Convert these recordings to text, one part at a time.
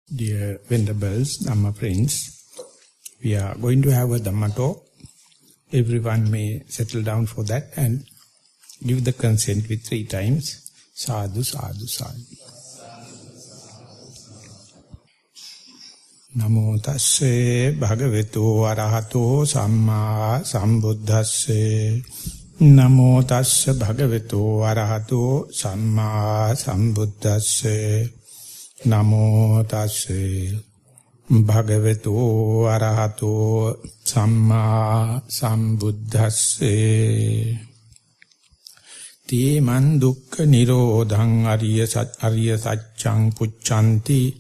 Dear Venerables, Dhamma friends, we are going to have a Dhamma talk. Everyone may settle down for that and give the consent with 3 times. Sadhu, sadhu, sadhu. Namo tasse bhagavato arahato samma sambuddhasse. Namo tasse bhagavato arahato samma sambuddhasse. Namo tasse bhagavato arahato samma sambuddhasse. Te man dukkha nirodhang ariya satchang puccanti.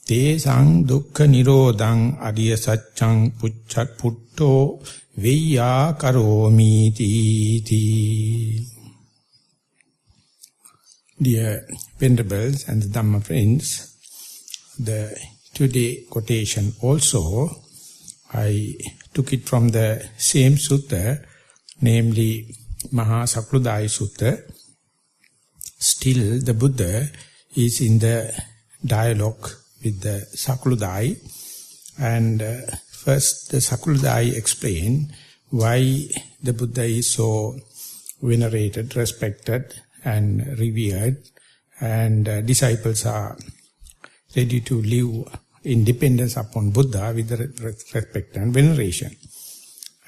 Te sang dukkha nirodhang ariya satchang putto veya karomi ti. Dear Venerables and the Dhamma friends, the today quotation also, I took it from the same sutta, namely Maha Sakuludaayi Sutta. Still the Buddha is in the dialogue with the Sakuludaayi, and first the Sakuludaayi explained why the Buddha is so venerated, respected and revered, and disciples are ready to live in dependence upon Buddha with respect and veneration.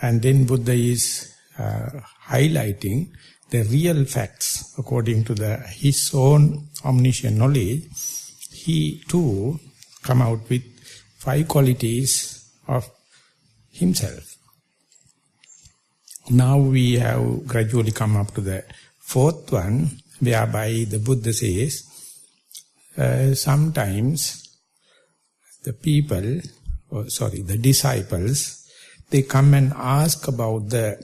And then Buddha is highlighting the real facts according to his own omniscient knowledge. He too come out with 5 qualities of himself. Now we have gradually come up to the 4th one, whereby the Buddha says, sometimes the disciples, they come and ask about the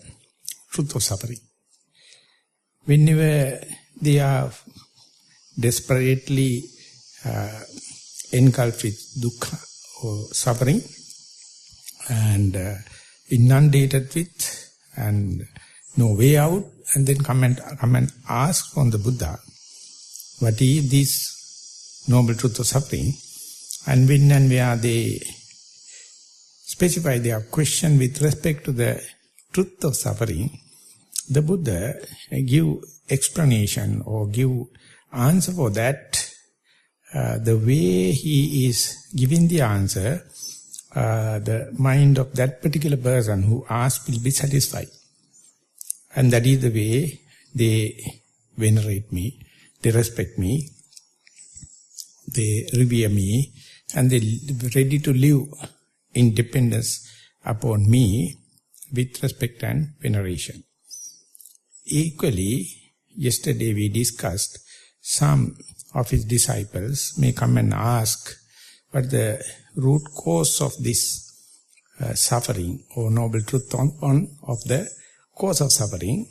truth of suffering. Whenever they are desperately engulfed with dukkha or suffering and inundated with and no way out, and then come and ask from the Buddha, what is this noble truth of suffering? And when and where they specify their question with respect to the truth of suffering, the Buddha give explanation or give answer for that. The way he is giving the answer, the mind of that particular person who asks will be satisfied. And that is the way they venerate me, they respect me, they revere me, and they are ready to live in dependence upon me with respect and veneration. Equally, yesterday we discussed some of his disciples may come and ask what the root cause of this suffering or noble truth of the cause of suffering.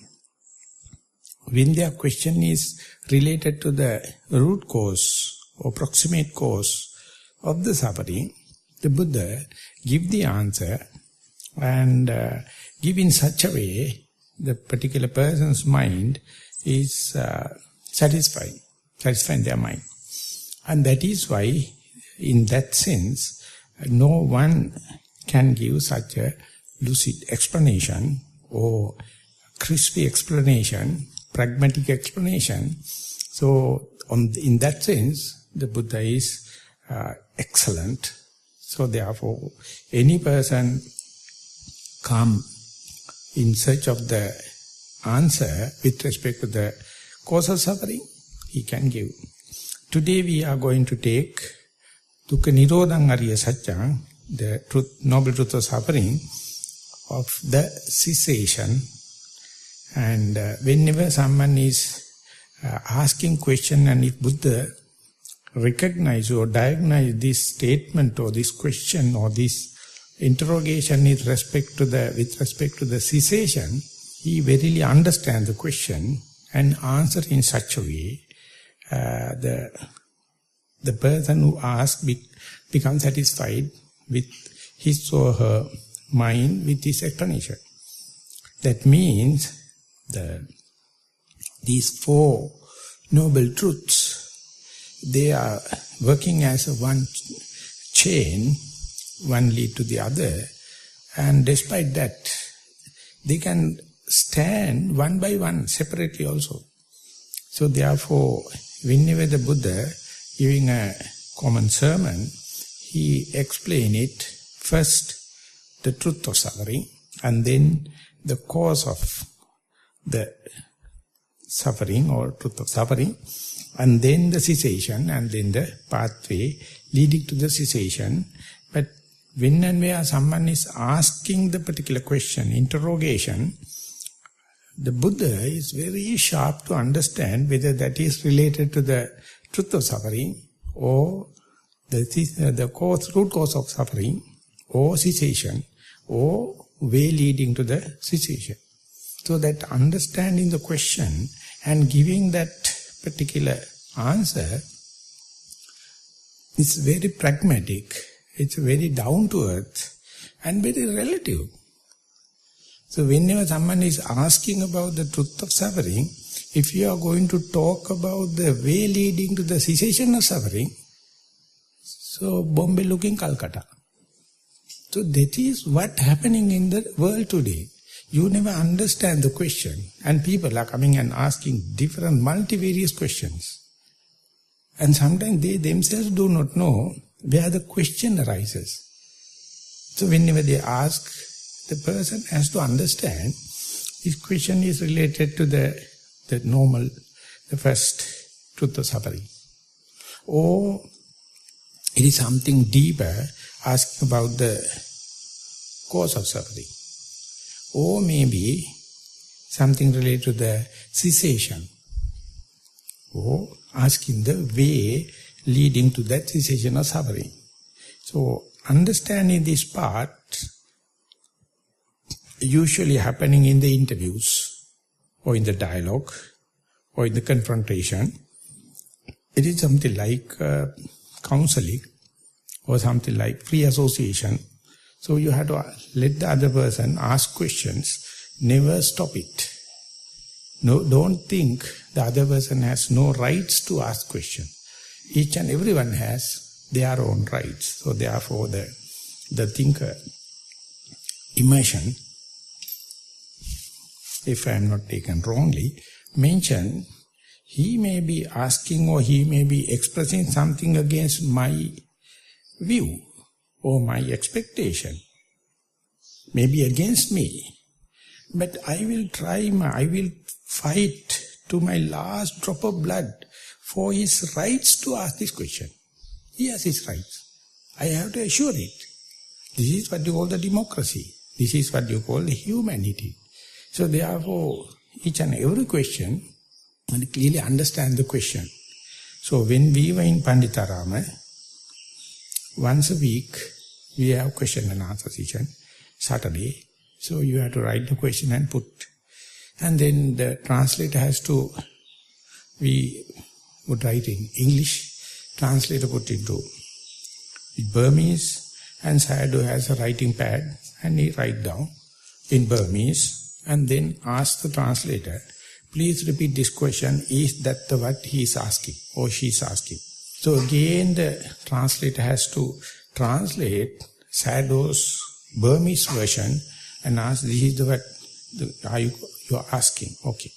When their question is related to the root cause or proximate cause of the suffering, the Buddha give the answer and give in such a way the particular person's mind is satisfying their mind. And that is why, in that sense, no one can give such a lucid explanation or crispy explanation, pragmatic explanation. So, in that sense, the Buddha is excellent. So therefore, any person come in search of the answer with respect to the cause of suffering, he can give. Today we are going to take dukkha nirodhang ariya satchang, the noble truth of suffering, of the cessation. And whenever someone is asking question, and if Buddha recognize or diagnose this statement or this question or this interrogation with respect to the cessation, he verily understands the question and answer in such a way the person who asks becomes satisfied with his or her mind with this explanation. That means these 4 noble truths, they are working as a one chain, one lead to the other, and despite that, they can stand one by one, separately also. So therefore, whenever the Buddha giving a common sermon, he explain it first, the truth of suffering, and then the cause of the suffering or truth of suffering, and then the cessation, and then the pathway leading to the cessation. But when and where someone is asking the particular question, interrogation, the Buddha is very sharp to understand whether that is related to the truth of suffering or the root cause of suffering or cessation or way leading to the cessation. So that understanding the question and giving that particular answer is very pragmatic, it's very down to earth and very relative. So whenever someone is asking about the truth of suffering, if you are going to talk about the way leading to the cessation of suffering, so Bombay looking Calcutta. So that is what happening in the world today. You never understand the question, and people are coming and asking different multivarious questions. And sometimes they themselves do not know where the question arises. So whenever they ask, the person has to understand this question is related to the normal, the first truth of suffering. Or it is something deeper, asking about the cause of suffering. Or maybe something related to the cessation. Or asking the way leading to that cessation of suffering. So understanding this part usually happening in the interviews or in the dialogue or in the confrontation. It is something like counseling or something like free association. So you have to let the other person ask questions, never stop it. No, don't think the other person has no rights to ask questions. Each and everyone has their own rights. So therefore the thinker, immersion, if I am not taken wrongly, mention he may be asking or he may be expressing something against my view or my expectation, maybe against me. But I will I will fight to my last drop of blood for his rights to ask this question. He has his rights. I have to assure it. This is what you call the democracy. This is what you call the humanity. So therefore, each and every question, and clearly understand the question. So when we were in Panditarama, once a week, we have question and answer session, Saturday. So you have to write the question and put. And then the translator has to, we would write in English, translator put into Burmese, and Sayadaw has a writing pad, and he write down in Burmese, and then ask the translator, please repeat this question, is that what he is asking or she is asking? So again the translator has to translate Sayadaw's Burmese version and ask, this is what you are asking. Okay.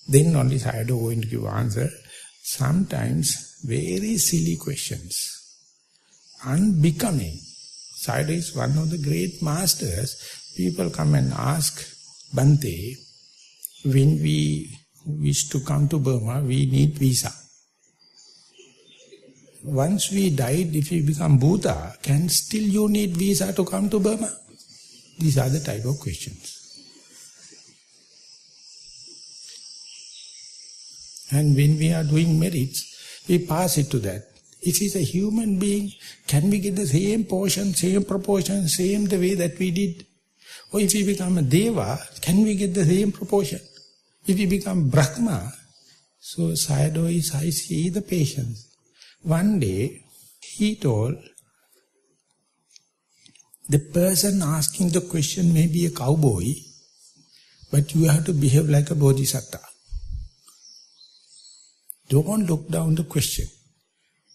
Then only Sayadaw going to give answer. Sometimes very silly questions, unbecoming. Sayadaw is one of the great masters. People come and ask, Bhante, when we wish to come to Burma, we need visa. Once we died, if we become Buddha, can still you need visa to come to Burma? These are the type of questions. And when we are doing merits, we pass it to that. If he's a human being, can we get the same portion, same proportion, same the way that we did? Or if we become a Deva, can we get the same proportion? If we become Brahma, so Sayadaw is, I see the patience. One day, he told, the person asking the question may be a cowboy, but you have to behave like a bodhisattva. Don't look down the question.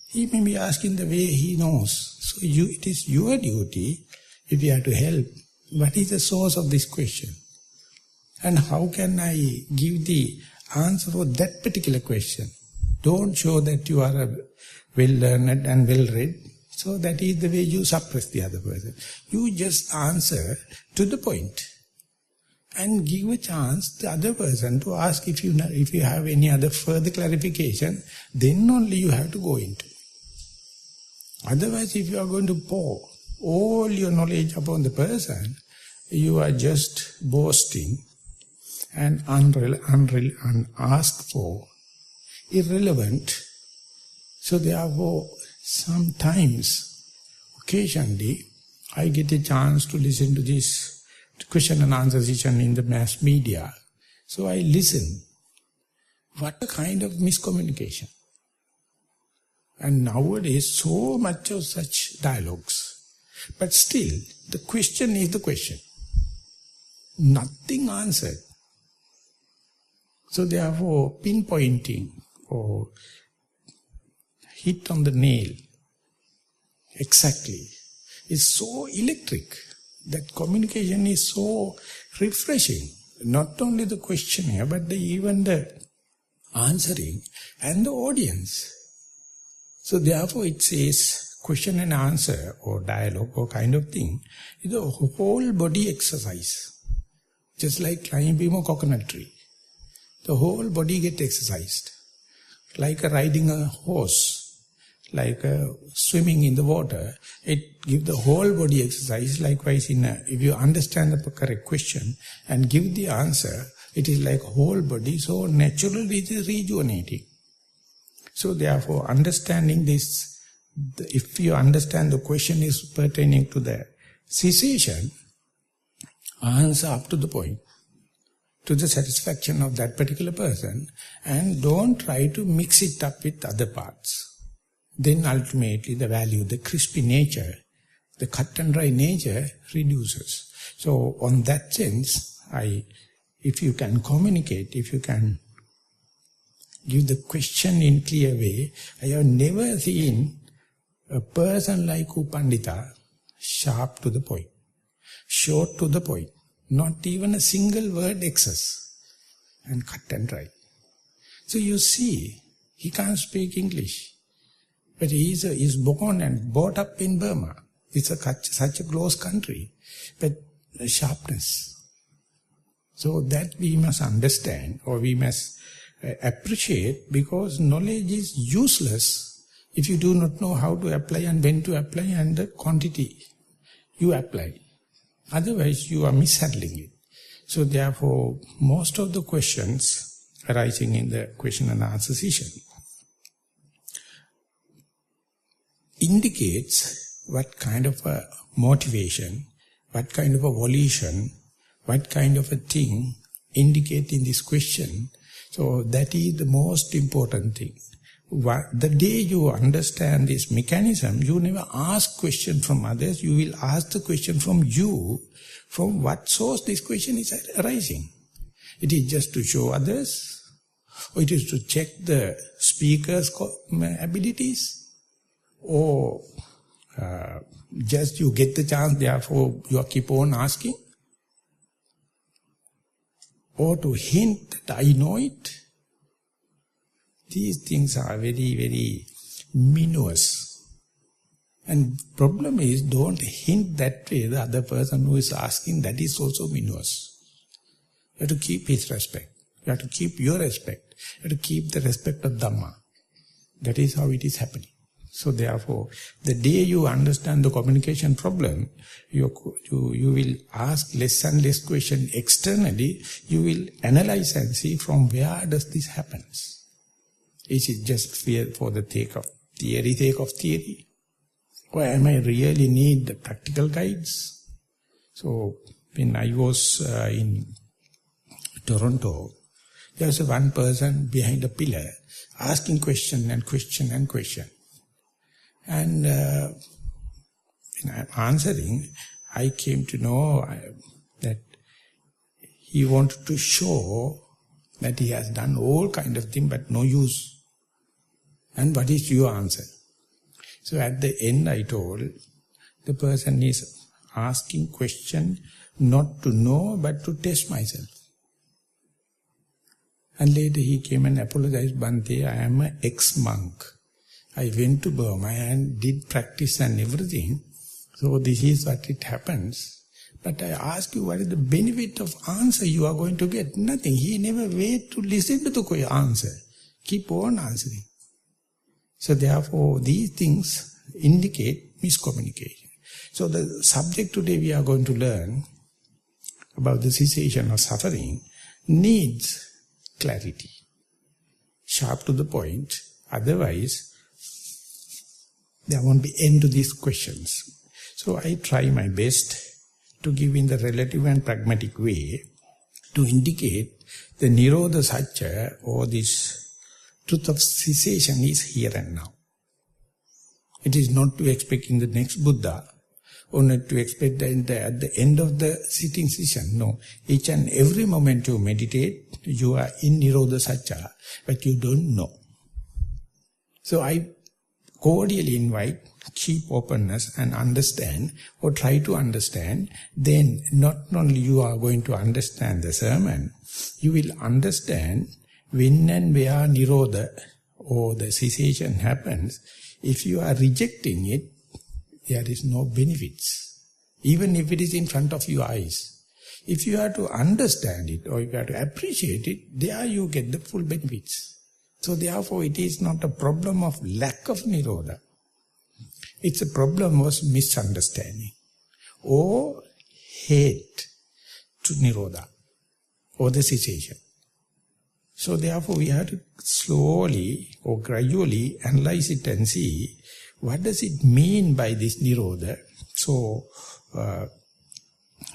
He may be asking the way he knows. So it is your duty, if you have to help, what is the source of this question? And how can I give the answer for that particular question? Don't show that you are a well-learned and well-read. So that is the way you suppress the other person. You just answer to the point. And give a chance to the other person to ask if you have any other further clarification, then only you have to go into. Otherwise, if you are going to pour all your knowledge upon the person, you are just boasting and unasked for, irrelevant. So therefore, sometimes, occasionally, I get a chance to listen to this question and answer session in the mass media. So I listen. What a kind of miscommunication. And nowadays, so much of such dialogues. But still, the question is the question. Nothing answered. So therefore, pinpointing or hit on the nail exactly is so electric. That communication is so refreshing. Not only the questionnaire, but even the answering and the audience. So therefore it says question and answer or dialogue or kind of thing is a whole body exercise. Just like climbing a coconut tree. The whole body gets exercised. Like riding a horse. Like swimming in the water, it gives the whole body exercise. Likewise, if you understand the correct question and give the answer, it is like whole body, so naturally it is rejuvenating. So therefore, understanding this, if you understand the question is pertaining to the cessation, answer up to the point, to the satisfaction of that particular person, and don't try to mix it up with other parts. Then ultimately the value, the crispy nature, the cut and dry nature reduces. So on that sense, if you can communicate, if you can give the question in clear way, I have never seen a person like Upandita sharp to the point, short to the point, not even a single word excess, and cut and dry. So you see, he can't speak English. But he is born and brought up in Burma. It's such a close country. But sharpness. So that we must understand or we must appreciate, because knowledge is useless if you do not know how to apply and when to apply and the quantity you apply. Otherwise you are mishandling it. So therefore most of the questions arising in the question and answer session indicates what kind of a motivation, what kind of a volition, what kind of a thing indicate in this question. So that is the most important thing. The day you understand this mechanism, you never ask question from others, you will ask the question from you, from what source this question is arising. It is just to show others, or it is to check the speaker's abilities, or just you get the chance, therefore you keep on asking, or to hint that I know it. These things are very, very minuous. And problem is, don't hint that way the other person who is asking, that is also minuous. You have to keep his respect. You have to keep your respect. You have to keep the respect of Dhamma. That is how it is happening. So therefore, the day you understand the communication problem, you will ask less and less question externally. You will analyze and see from where does this happen. Is it just for the sake of theory? Or am I really need the practical guides? So when I was in Toronto, there was one person behind a pillar asking question and question and question. And when I am answering, I came to know that he wanted to show that he has done all kind of things but no use. And what is your answer? So at the end I told, the person is asking question not to know but to test myself. And later he came and apologized, Bhante, I am an ex-monk. I went to Burma and did practice and everything. So this is what it happens. But I ask you, what is the benefit of answer you are going to get? Nothing. He never wait to listen to the answer. Keep on answering. So therefore, these things indicate miscommunication. So the subject today we are going to learn about the cessation of suffering needs clarity, sharp to the point. Otherwise, there won't be end to these questions. So I try my best to give in the relative and pragmatic way to indicate the Nirodha Satya, or this truth of cessation, is here and now. It is not to expect in the next Buddha, or not to expect at the end of the sitting session. No, each and every moment you meditate, you are in Nirodha Satya, but you don't know. So I cordially invite, keep openness and understand, or try to understand. Then not only you are going to understand the sermon, you will understand when and where Nirodha or the cessation happens. If you are rejecting it, there is no benefits, even if it is in front of your eyes. If you are to understand it, or if you are to appreciate it, there you get the full benefits. So therefore it is not a problem of lack of Nirodha. It's a problem of misunderstanding or hate to Nirodha or the cessation. So therefore we have to slowly or gradually analyze it and see what does it mean by this Nirodha. So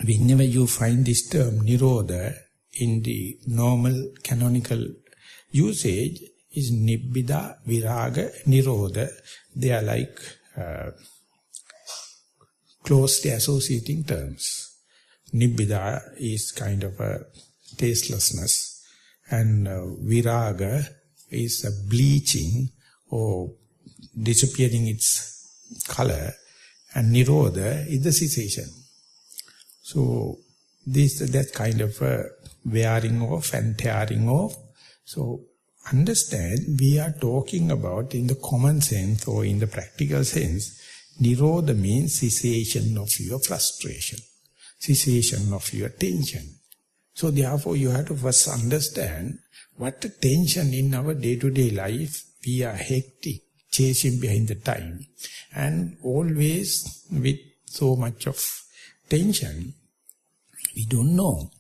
whenever you find this term Nirodha in the normal canonical usage, is Nibbida, Viraga, Nirodha. They are like closely associating terms. Nibbida is kind of a tastelessness, and Viraga is a bleaching or disappearing its color, and Nirodha is the cessation. So that kind of wearing off and tearing off. So understand, we are talking about in the common sense or in the practical sense, Nirodha means cessation of your frustration, cessation of your tension. So therefore you have to first understand what the tension in our day-to-day life. We are hectic, chasing behind the time, and always with so much of tension, we don't know.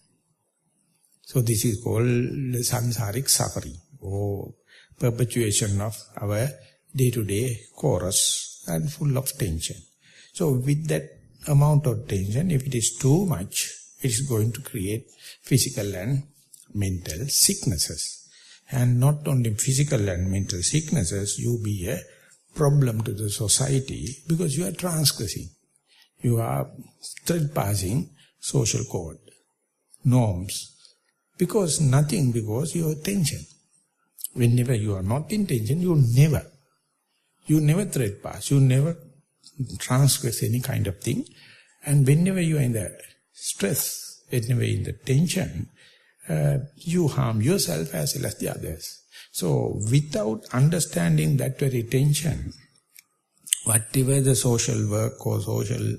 So this is called samsaric suffering, or perpetuation of our day-to-day chorus and full of tension. So with that amount of tension, if it is too much, it is going to create physical and mental sicknesses. And not only physical and mental sicknesses, you be a problem to the society because you are transgressing. You are thread-passing social code, norms. Because you have tension. Whenever you are not in tension, you never thread-pass, you never transgress any kind of thing. And whenever you are in the stress, whenever in the tension, you harm yourself as well as the others. So without understanding that very tension, whatever the social work or social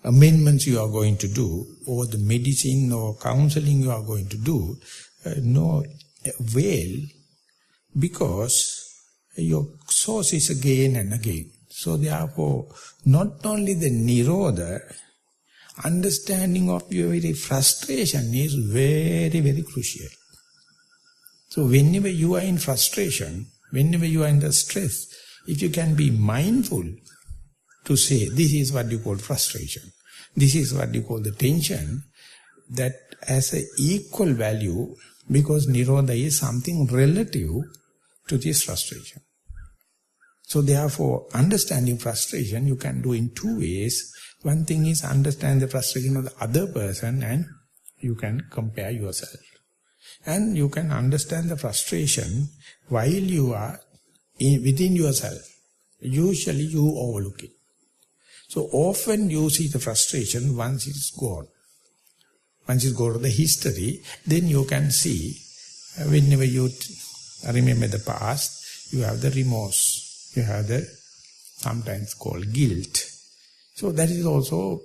amendments you are going to do, or the medicine or counseling you are going to do, no avail, because your source is again and again. So therefore, not only the Nirodha, understanding of your very frustration is very, very crucial. So whenever you are in frustration, whenever you are in the stress, if you can be mindful to say, this is what you call frustration, this is what you call the tension, that as an equal value, because Nirodha is something relative to this frustration. So therefore, understanding frustration you can do in two ways. One thing is understand the frustration of the other person, and you can compare yourself. And you can understand the frustration while you are within yourself. Usually you overlook it. So often you see the frustration once it's gone. Once you go to the history, then you can see, whenever you remember the past, you have the remorse. You have the, sometimes called guilt. So that is also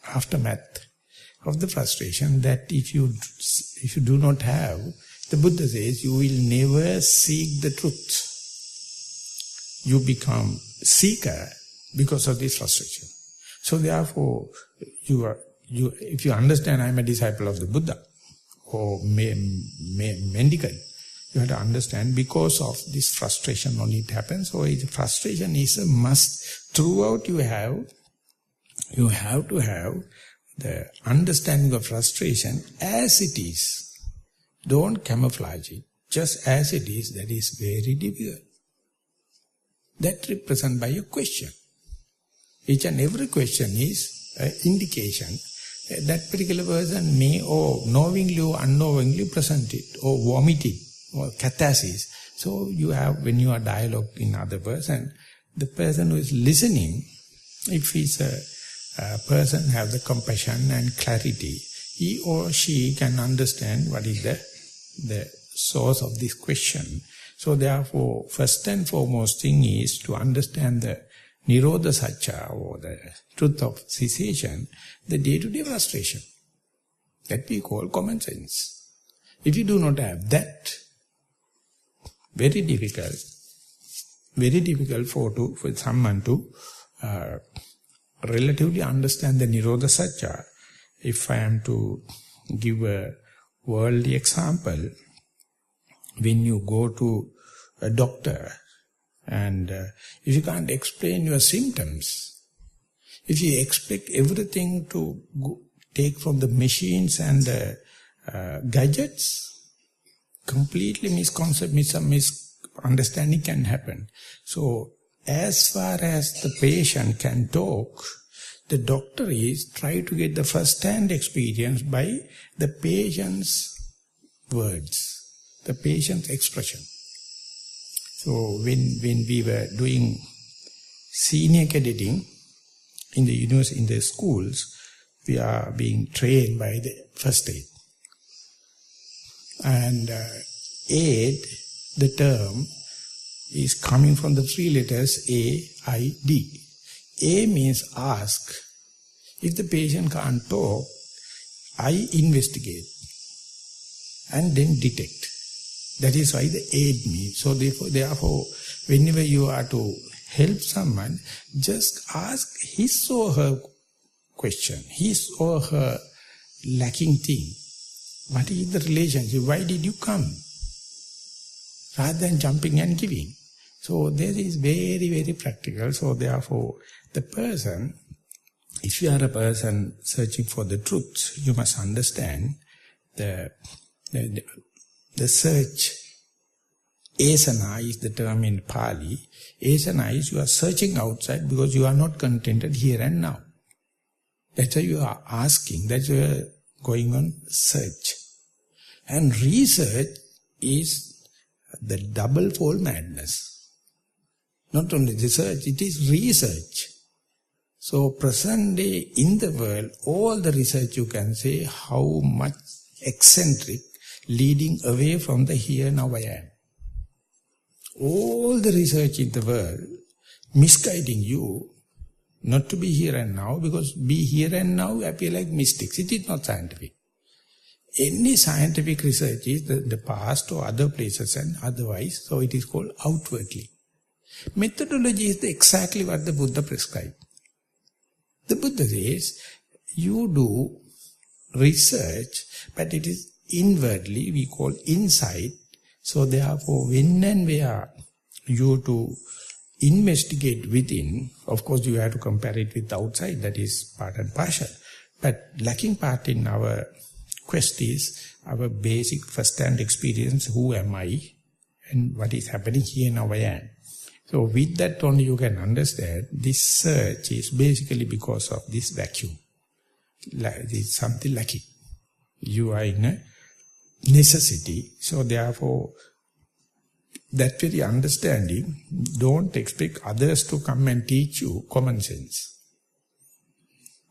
aftermath of the frustration, that if you do not have, the Buddha says, you will never seek the truth. You become seeker because of this frustration. So therefore, if you understand I am a disciple of the Buddha, or mendicant, you have to understand because of this frustration only it happens. So frustration is a must. Throughout you have to have the understanding of frustration as it is. Don't camouflage it. Just as it is, that is very difficult. That represented by a question. Each and every question is an indication. That particular person may or knowingly or unknowingly present it, or vomit it, or catharsis. So you have, when you are dialogue in other person, the person who is listening, if he's a person have the compassion and clarity, he or she can understand what is the source of this question. So therefore, first and foremost thing is to understand the Nirodha Satcha, or the truth of cessation, the day-to-day frustration. That we call common sense. If you do not have that, very difficult for someone to relatively understand the Nirodha Satcha. If I am to give a worldly example, when you go to a doctor, and if you can't explain your symptoms, if you expect everything to take from the machines and the gadgets, completely misunderstanding can happen. So, as far as the patient can talk, the doctor is trying to get the first-hand experience by the patient's words, the patient's expression. So when we were doing senior cadetting in the university, in the schools, we are being trained by the first aid. And aid, the term, is coming from the three letters A, I, D. A means ask. If the patient can't talk, I investigate and then detect. That is why the aid means. So therefore, whenever you are to help someone, just ask his or her question, his or her lacking thing. What is the relationship? Why did you come? Rather than jumping and giving. So this is very, very practical. So therefore, the person, if you are a person searching for the truth, you must understand the search. Asana is the term in Pali. Asana is you are searching outside because you are not contented here and now. That's why you are asking. That's why you are going on search. And research is the double-fold madness. Not only research, it is research. So present day in the world, all the research you can say how much eccentric, leading away from the here now I am. All the research in the world misguiding you not to be here and now, because be here and now appear like mystics. It is not scientific. Any scientific research is the past or other places and otherwise, so it is called outwardly. Methodology is exactly what the Buddha prescribed. The Buddha says, you do research, but it is inwardly, we call insight. So therefore, when and where you to investigate within, of course you have to compare it with outside, that is part and partial. But lacking part in our quest is our basic first-hand experience, who am I and what is happening here now I am. So with that only you can understand this search is basically because of this vacuum. It's something lacking. You are in a necessity. So therefore, that very understanding, don't expect others to come and teach you common sense.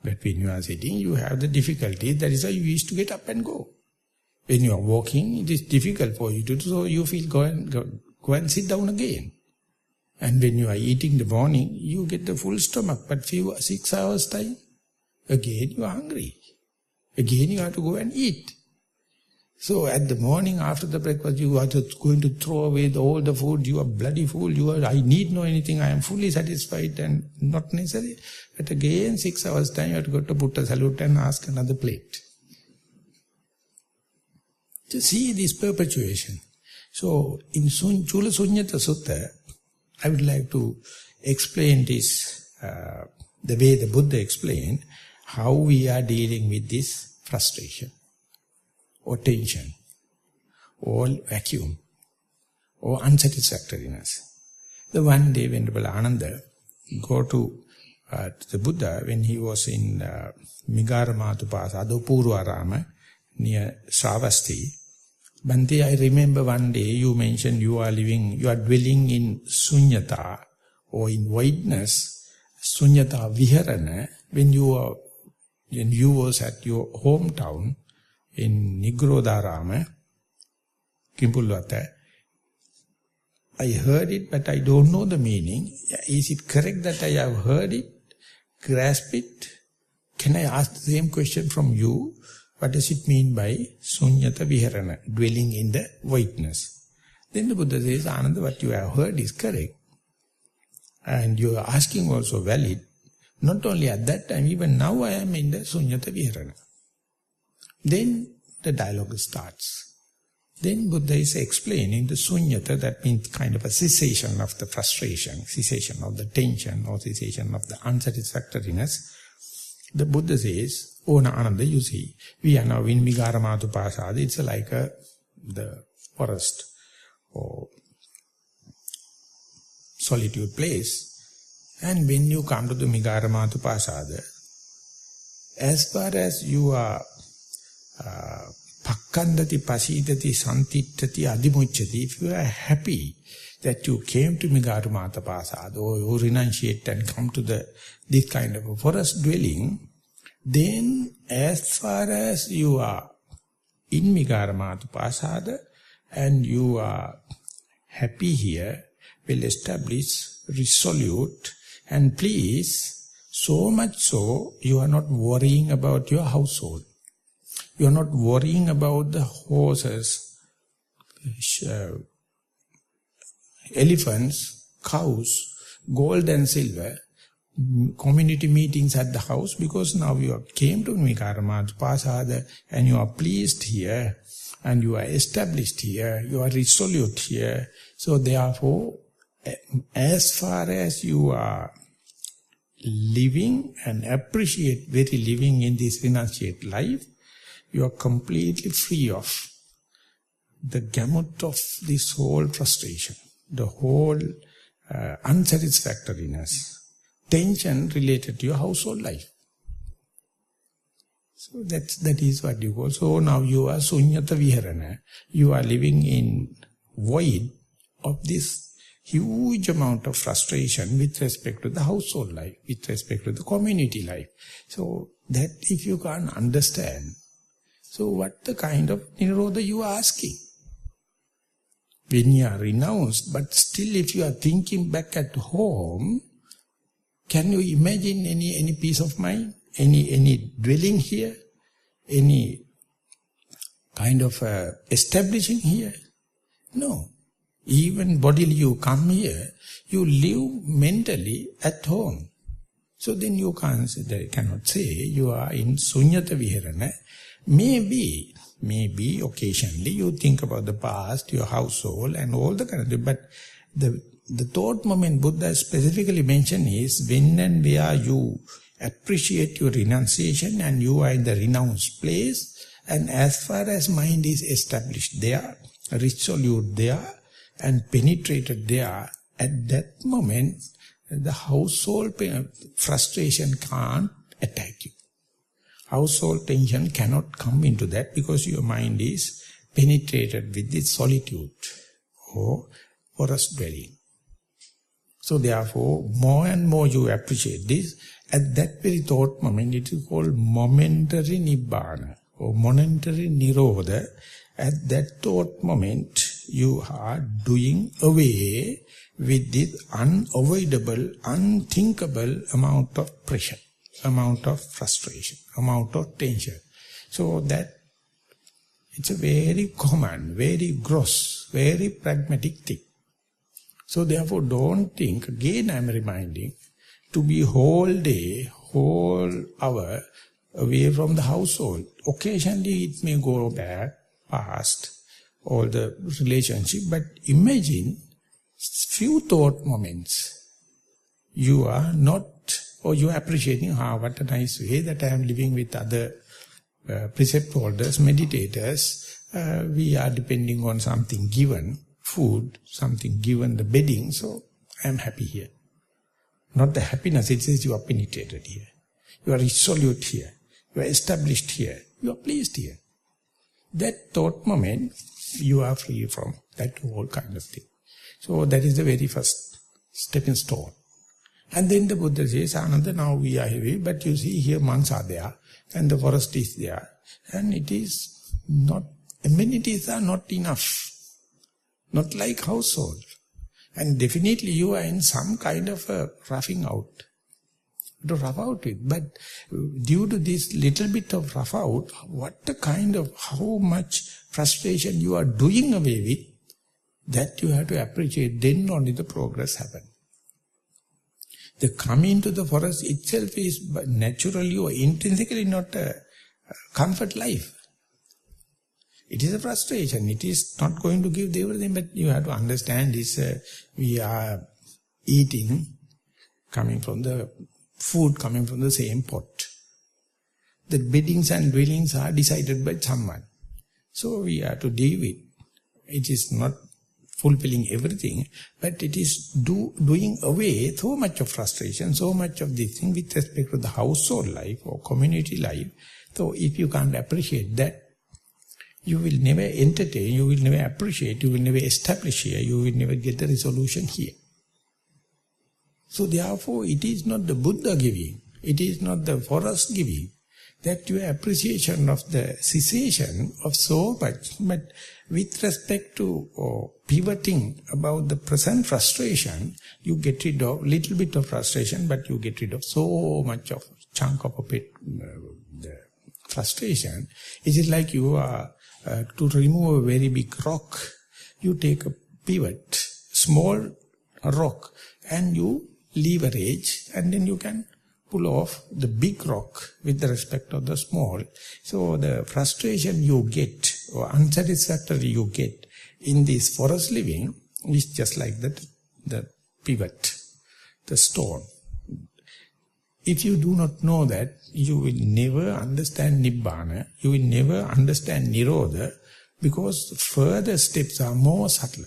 But when you are sitting, you have the difficulty. That is why you used to get up and go. When you are walking, it is difficult for you to do so. You feel go and sit down again. And when you are eating in the morning, you get the full stomach. But 6 hours time, again you are hungry. Again you have to go and eat. So at the morning after the breakfast, you are just going to throw away all the food. You are bloody full. I need no anything. I am fully satisfied and not necessary. But again, 6 hours time, you have to go to put a salute and ask another plate. To see this perpetuation. So in Chula Sunyata Sutta, I would like to explain this, the way the Buddha explained, how we are dealing with this frustration, or tension, or vacuum, or unsatisfactoriness. The one day Venerable Ananda go to the Buddha when he was in Migaramātupāsa, Purvarama, near Sravasti. Bhante, I remember one day you mentioned you are dwelling in sunyata, or in voidness, sunyata viharana, when you was at your hometown in Nigrodharama, Kimpulwata. I heard it, but I don't know the meaning. Is it correct that I have heard it, grasped it? Can I ask the same question from you? What does it mean by sunyata viharana, dwelling in the voidness? Then the Buddha says, Ananda, what you have heard is correct. And you are asking also valid. Not only at that time, even now I am in the sunyata viharana. Then the dialogue starts. Then Buddha is explaining the sunyata, that means kind of a cessation of the frustration, cessation of the tension, or cessation of the unsatisfactoriness. The Buddha says, oh Ananda, you see, we are now in Migaramātupāsa. It's like the forest or solitude place. And when you come to the Migaramātupāsa, as far as you are pakkandati, pasidati, santittati, adimucchati, if you are happy that you came to Migaramātupāsa, or you renunciate and come to this kind of a forest dwelling, then as far as you are in Migaramātupāsa and you are happy here, well established, resolute, and please, so much so, you are not worrying about your household. You are not worrying about the horses, elephants, cows, gold and silver, community meetings at the house, because now you came to Migaramātupāsa and you are pleased here, and you are established here, you are resolute here. So therefore, as far as you are living and appreciate very living in this renunciate life, you are completely free of the gamut of this whole frustration, the whole unsatisfactoriness, tension related to your household life. So that is what you call. So now you are sunyata viharana. You are living in void of this huge amount of frustration with respect to the household life, with respect to the community life. So that if you can't understand, so what the kind of nirodha you are asking? When you are renounced, but still if you are thinking back at home, can you imagine any peace of mind? Any dwelling here? Any kind of establishing here? No. Even bodily you come here, you live mentally at home. So then you cannot say you are in sunyata viharana. Maybe occasionally you think about the past, your household and all the kind of thing, but the thought moment Buddha specifically mentioned is when and where you appreciate your renunciation and you are in the renounced place, and as far as mind is established there, resolute there and penetrated there, at that moment the household frustration can't attack you. Household tension cannot come into that because your mind is penetrated with this solitude or forest dwelling. So therefore, more and more you appreciate this, at that very thought moment, it is called momentary nibbana or momentary nirodha. At that thought moment, you are doing away with this unavoidable, unthinkable amount of pressure, amount of frustration, amount of tension. So that it's a very common, very gross, very pragmatic thing. So therefore don't think, again I am reminding, to be whole day, whole hour away from the household. Occasionally it may go back, past, all the relationship, but imagine few thought moments. You are not, or you are appreciating, what a nice way that I am living with other precept holders, meditators. We are depending on something given, food, something given, the bedding, so I am happy here. Not the happiness, it says you are penetrated here. You are resolute here. You are established here. You are pleased here. That thought moment, you are free from that whole kind of thing. So that is the very first stepping stone. And then the Buddha says, Ananda, now we are here, but you see here monks are there, and the forest is there, and it is not, amenities are not enough. Not like household. And definitely you are in some kind of a roughing out. To rough out with. But due to this little bit of rough out, what the kind of, how much frustration you are doing away with, that you have to appreciate, then only the progress happens. The coming to the forest itself is naturally or intrinsically not a comfort life. It is a frustration. It is not going to give everything, but you have to understand this. We are eating, coming from the food coming from the same pot. The beddings and dwellings are decided by someone. So we have to deal with. It is not fulfilling everything, but it is doing away so much of frustration, so much of this thing with respect to the household life or community life. So if you can't appreciate that, you will never entertain, you will never appreciate, you will never establish here, you will never get the resolution here. So therefore, it is not the Buddha giving, it is not the forest giving, that your appreciation of the cessation of so much, but with respect to pivoting about the present frustration, you get rid of little bit of frustration, but you get rid of so much of chunk of the frustration. It is like you are, to remove a very big rock, you take a pivot, small rock, and you leverage, and then you can pull off the big rock with the respect of the small. So the frustration you get, or unsatisfactory you get in this forest living, is just like the pivot, the stone. If you do not know that, you will never understand Nibbana, you will never understand Nirodha, because further steps are more subtle.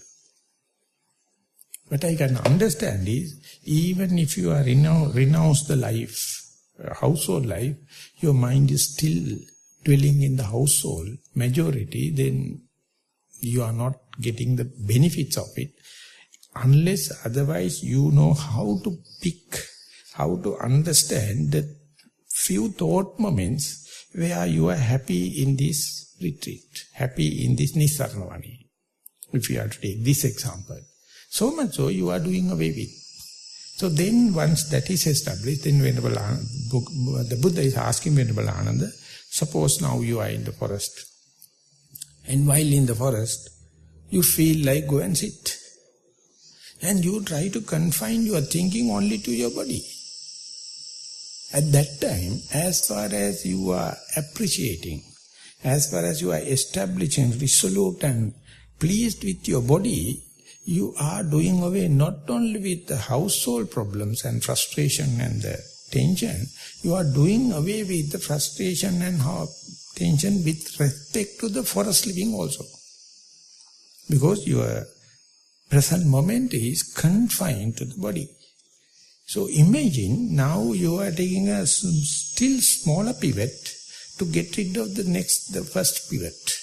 What I can understand is, even if you are renounce the life, household life, your mind is still dwelling in the household majority, then you are not getting the benefits of it, unless otherwise you know how to pick, how to understand the few thought moments where you are happy in this retreat, happy in this Nissarana. If you have to take this example. So much so you are doing away with. So then once that is established, then the Buddha is asking Venerable Ananda, suppose now you are in the forest. And while in the forest, you feel like go and sit. And you try to confine your thinking only to your body. At that time, as far as you are appreciating, as far as you are establishing, resolute and pleased with your body, you are doing away not only with the household problems and frustration and the tension, you are doing away with the frustration and tension with respect to the forest living also. Because your present moment is confined to the body. So imagine now you are taking a still smaller pivot to get rid of the first pivot.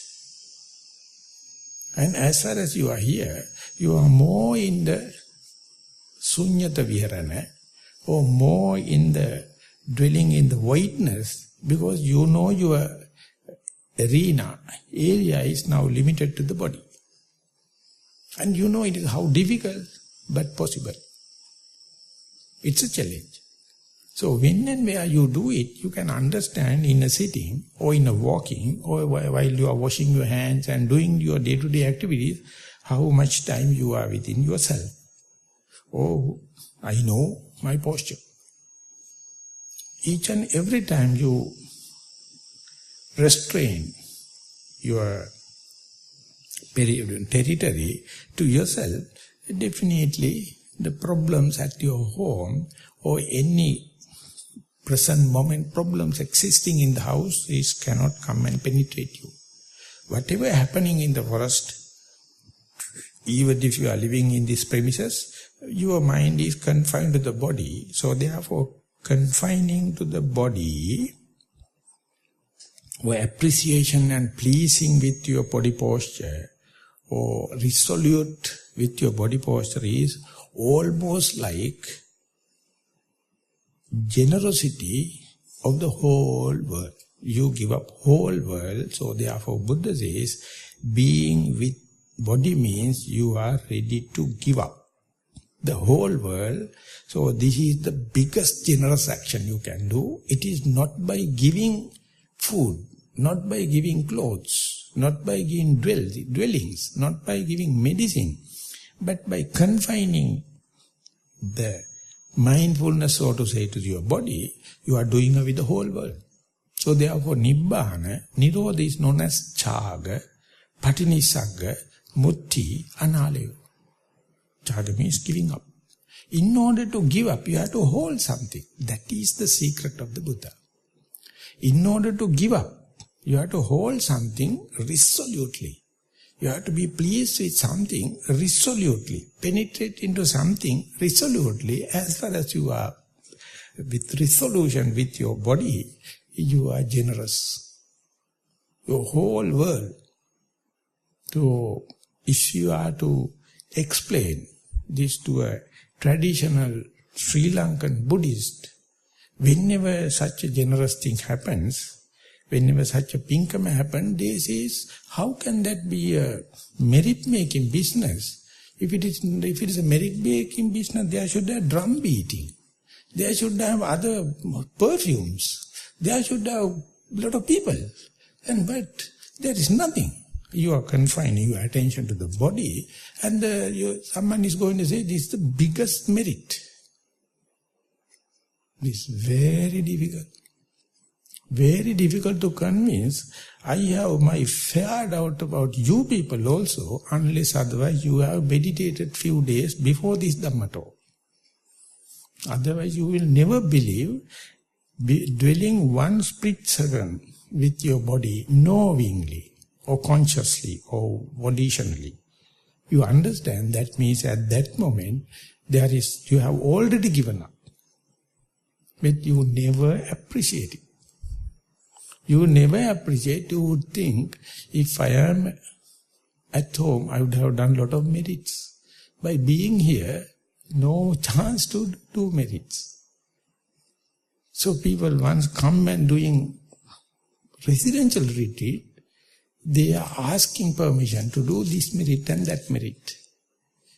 And as far as you are here, you are more in the sunyata viharana, or more in the dwelling in the voidness, because you know your area is now limited to the body. And you know it is how difficult, but possible. It's a challenge. So when and where you do it, you can understand in a sitting, or in a walking, or while you are washing your hands and doing your day-to-day activities, how much time you are within yourself. Oh, I know my posture. Each and every time you restrain your territory to yourself, definitely the problems at your home or any present moment problems existing in the house cannot come and penetrate you. Whatever happening in the forest, even if you are living in these premises, your mind is confined to the body. So therefore, confining to the body, or appreciation and pleasing with your body posture, or resolute with your body posture is almost like generosity of the whole world. You give up whole world. So therefore Buddha says, being with body means you are ready to give up the whole world. So this is the biggest generous action you can do. It is not by giving food, not by giving clothes, not by giving dwellings, not by giving medicine, but by confining the mindfulness, so to say, to your body, you are doing away with the whole world. So therefore Nibbana, Nirodha is known as Chaga, Patinisagga, Mutti, Analayo. Chaga means giving up. In order to give up, you have to hold something. That is the secret of the Buddha. In order to give up, you have to hold something resolutely. You have to be pleased with something resolutely. Penetrate into something resolutely. As far as you are with resolution with your body, you are generous. Your whole world. So, if you are to explain this to a traditional Sri Lankan Buddhist, whenever such a generous thing happens, whenever such a pinkama happens, they say, how can that be a merit-making business? If it is a merit-making business, there should have drum beating. There should have other perfumes. There should have a lot of people. But there is nothing. You are confining your attention to the body, and someone is going to say, this is the biggest merit. This is very difficult. Very difficult to convince. I have my fair doubt about you people also, unless otherwise you have meditated few days before this Dhamma talk. Otherwise you will never believe, dwelling one split second with your body knowingly or consciously or volitionally. You understand that means at that moment you have already given up. But you never appreciate it. You never appreciate, you would think, if I am at home, I would have done a lot of merits. By being here, no chance to do merits. So people once come and doing residential retreat, they are asking permission to do this merit and that merit.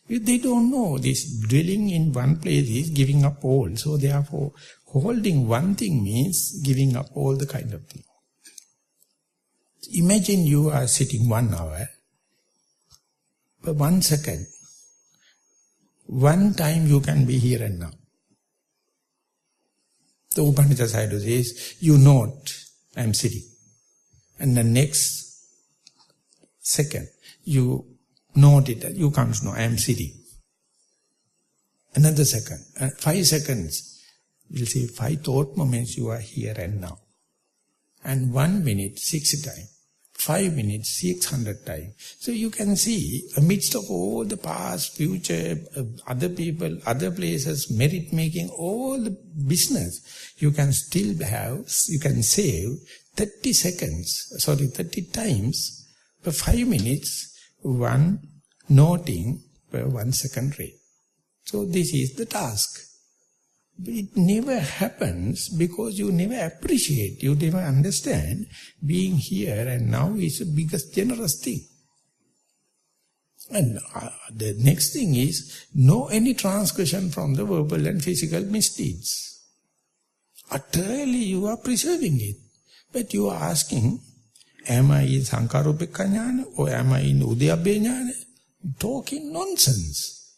They don't know this dwelling in one place is giving up all. So therefore, holding one thing means giving up all the kind of thing. Imagine you are sitting 1 hour, but 1 second, one time you can be here and now. The Upanishad Sayadaw says, you note, I am sitting. And the next second, you note it, you come to know, I am sitting. Another second, 5 seconds, we'll say 5 thought moments you are here and now. And 1 minute, 60 times. 5 minutes, 600 times. So you can see, amidst of all the past, future, other people, other places, merit making, all the business, you can still have, you can save 30 times, for 5 minutes, one noting per 1 second rate. So this is the task. But it never happens because you never appreciate, you never understand. Being here and now is the biggest generous thing. And the next thing is, no any transgression from the verbal and physical misdeeds. Utterly you are preserving it. But you are asking, am I in Sankarupeka Jnana or am I in Udyabbe Jnana? Talking nonsense.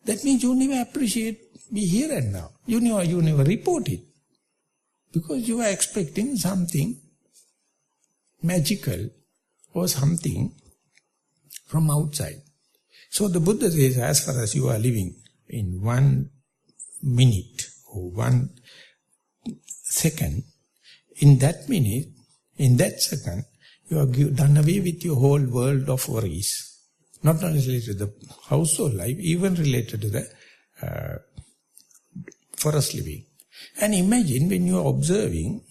That means you never appreciate be here and now. You never report it. Because you are expecting something magical or something from outside. So the Buddha says, as far as you are living in 1 minute or 1 second, in that minute, in that second, you have done away with your whole world of worries. Not only related to the household life, even related to the forest living. And imagine when you are observing,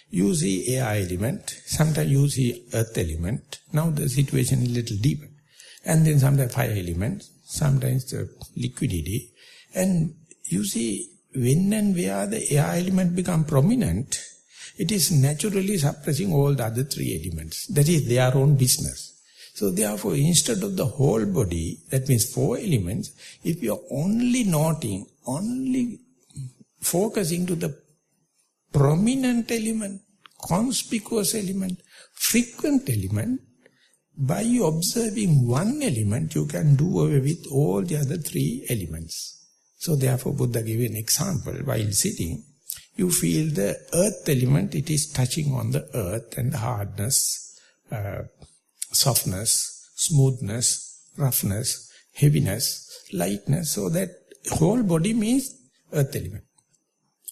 you see air element, sometimes you see earth element. Now the situation is a little deeper. And then sometimes fire element, sometimes the liquidity. And you see when and where the air element become prominent, it is naturally suppressing all the other 3 elements. That is their own business. So therefore, instead of the whole body, that means 4 elements, if you are only noting, only focusing to the prominent element, conspicuous element, frequent element, by observing 1 element, you can do away with all the other 3 elements. So therefore, Buddha gave an example. While sitting, you feel the earth element, it is touching on the earth and the hardness, softness, smoothness, roughness, heaviness, lightness. So that whole body means earth element.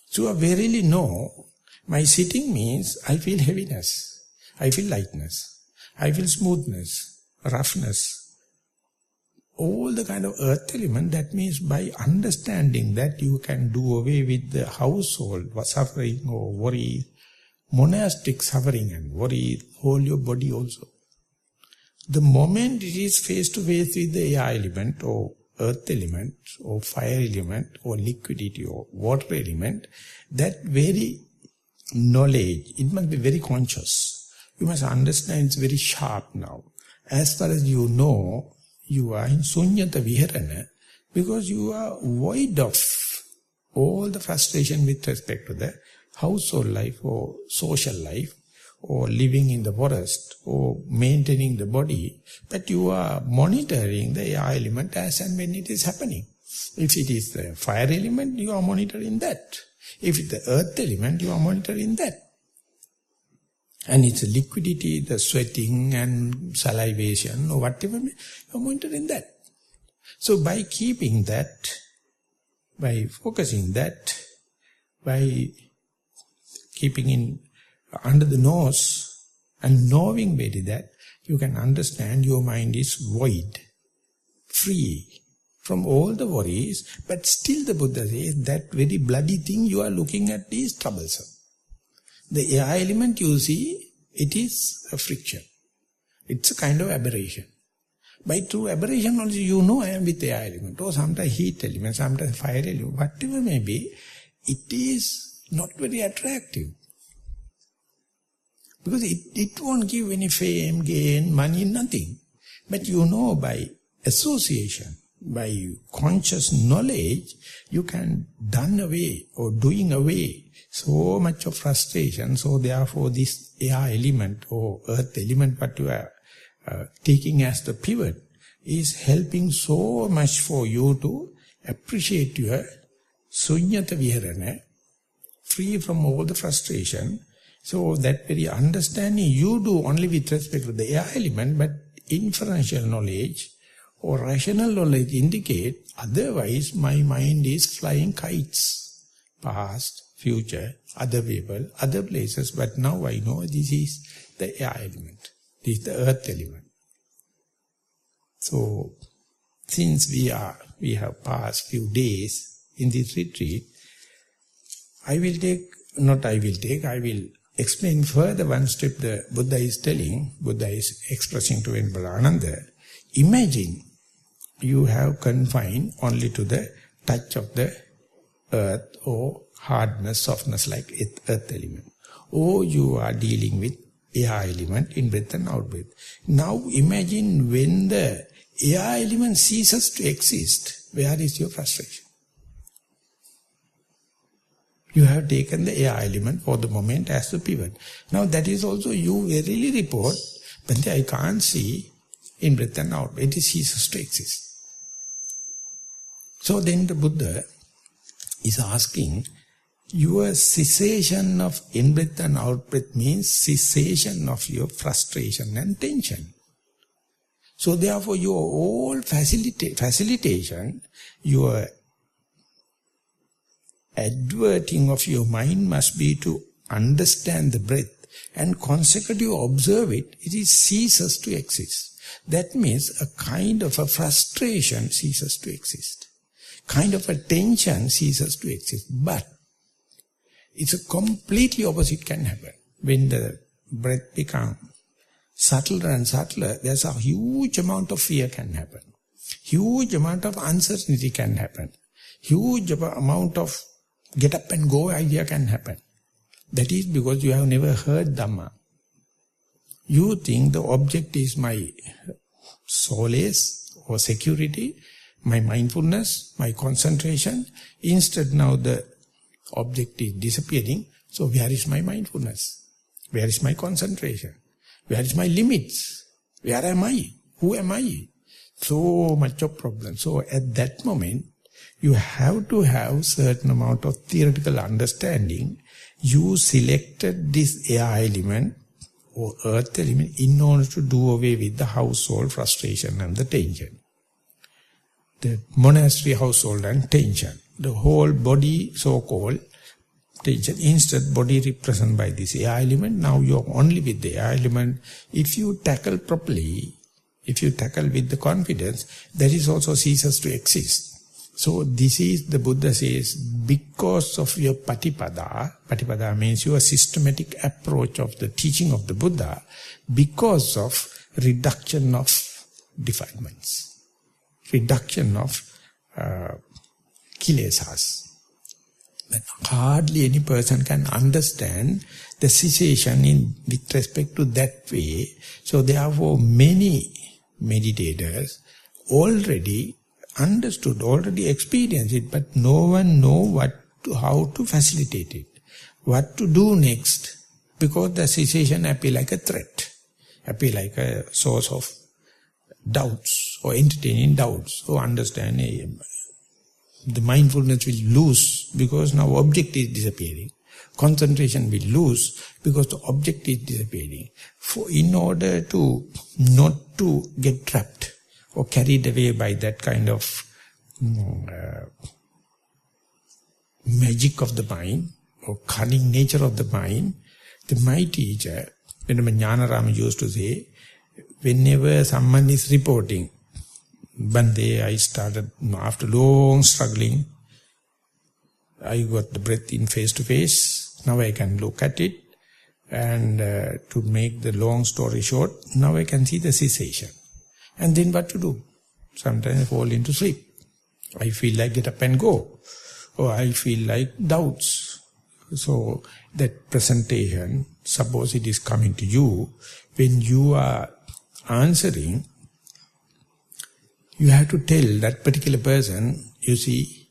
So I verily know, my sitting means I feel heaviness, I feel lightness, I feel smoothness, roughness, all the kind of earth element. That means by understanding that you can do away with the household suffering or worry, monastic suffering and worry, whole your body also. The moment it is face to face with the air element or earth element or fire element or liquidity or water element, that very knowledge, it must be very conscious. You must understand it's very sharp now. As far as you know, you are in sunyata viharana because you are void of all the frustration with respect to the household life or social life or living in the forest or maintaining the body, but you are monitoring the air element as and when it is happening. If it is the fire element, you are monitoring that. If it's the earth element, you are monitoring that. And it's the liquidity, the sweating and salivation or whatever, you are monitoring that. So by keeping that, by focusing that, by keeping in under the nose and knowing very that, you can understand your mind is void, free from all the worries, but still the Buddha says that very bloody thing you are looking at is troublesome. The air element you see, it is a friction. It's a kind of aberration. By true aberration also you know I am with the air element, or sometimes heat element, sometimes fire element, whatever may be, it is not very attractive. Because it won't give any fame, gain, money, nothing. But you know by association, by conscious knowledge, you can done away or doing away so much of frustration. So therefore this air element or earth element what you are taking as the pivot is helping so much for you to appreciate your sunyata viharana, free from all the frustration. So that very understanding you do only with respect to the air element, but inferential knowledge or rational knowledge indicate, otherwise my mind is flying kites, past, future, other people, other places, but now I know this is the air element, this is the earth element. So, since we have passed few days in this retreat, I will explain further one step the Buddha is telling, Buddha is expressing to Venerable Ananda. imagine you have confined only to the touch of the earth or hardness, softness like earth element. Or you are dealing with air element in breath and out breath. Now imagine when the air element ceases to exist, where is your frustration? You have taken the air element for the moment as the pivot. Now that is also you verily report, but I can't see in breath and out breath, it ceases to exist. So then the Buddha is asking, your cessation of in-breath and out-breath means cessation of your frustration and tension. So therefore your whole facilitation, your adverting of your mind must be to understand the breath and consecutively observe it, it ceases to exist. That means a kind of a frustration ceases to exist. Kind of a tension ceases to exist. But it's a completely opposite can happen. When the breath becomes subtler and subtler, there's a huge amount of fear can happen. Huge amount of uncertainty can happen. Huge amount of get up and go idea can happen. That is because you have never heard Dhamma. You think the object is my solace or security, my mindfulness, my concentration. Instead now the object is disappearing. So where is my mindfulness? Where is my concentration? Where is my limits? Where am I? Who am I? So much of problem. So at that moment, you have to have certain amount of theoretical understanding. You selected this air element or earth element in order to do away with the household frustration and the tension. The monastery household and tension. The whole body so-called tension. Instead, body represented by this air element. Now you are only with the air element. If you tackle properly, if you tackle with the confidence, that is also ceases to exist. So this is, the Buddha says, because of your patipada means your systematic approach of the teaching of the Buddha, because of reduction of defilements, reduction of kilesas. But hardly any person can understand the cessation with respect to that way. So therefore many meditators already understood, already experienced it, but no one know how to facilitate it, what to do next, because the cessation appear like a threat, appear like a source of doubts or entertaining doubts. So understand, the mindfulness will lose because now object is disappearing. Concentration will lose because the object is disappearing. In order to not to get trapped or carried away by that kind of magic of the mind or cunning nature of the mind, my teacher, Venerable Jnanarama used to say, whenever someone is reporting, one day I started, after long struggling, I got the breath in face to face. Now I can look at it, and to make the long story short, now I can see the cessation. And then what to do? Sometimes I fall into sleep. I feel like get up and go. Or I feel like doubts. So that presentation, suppose it is coming to you, when you are answering, you have to tell that particular person, you see,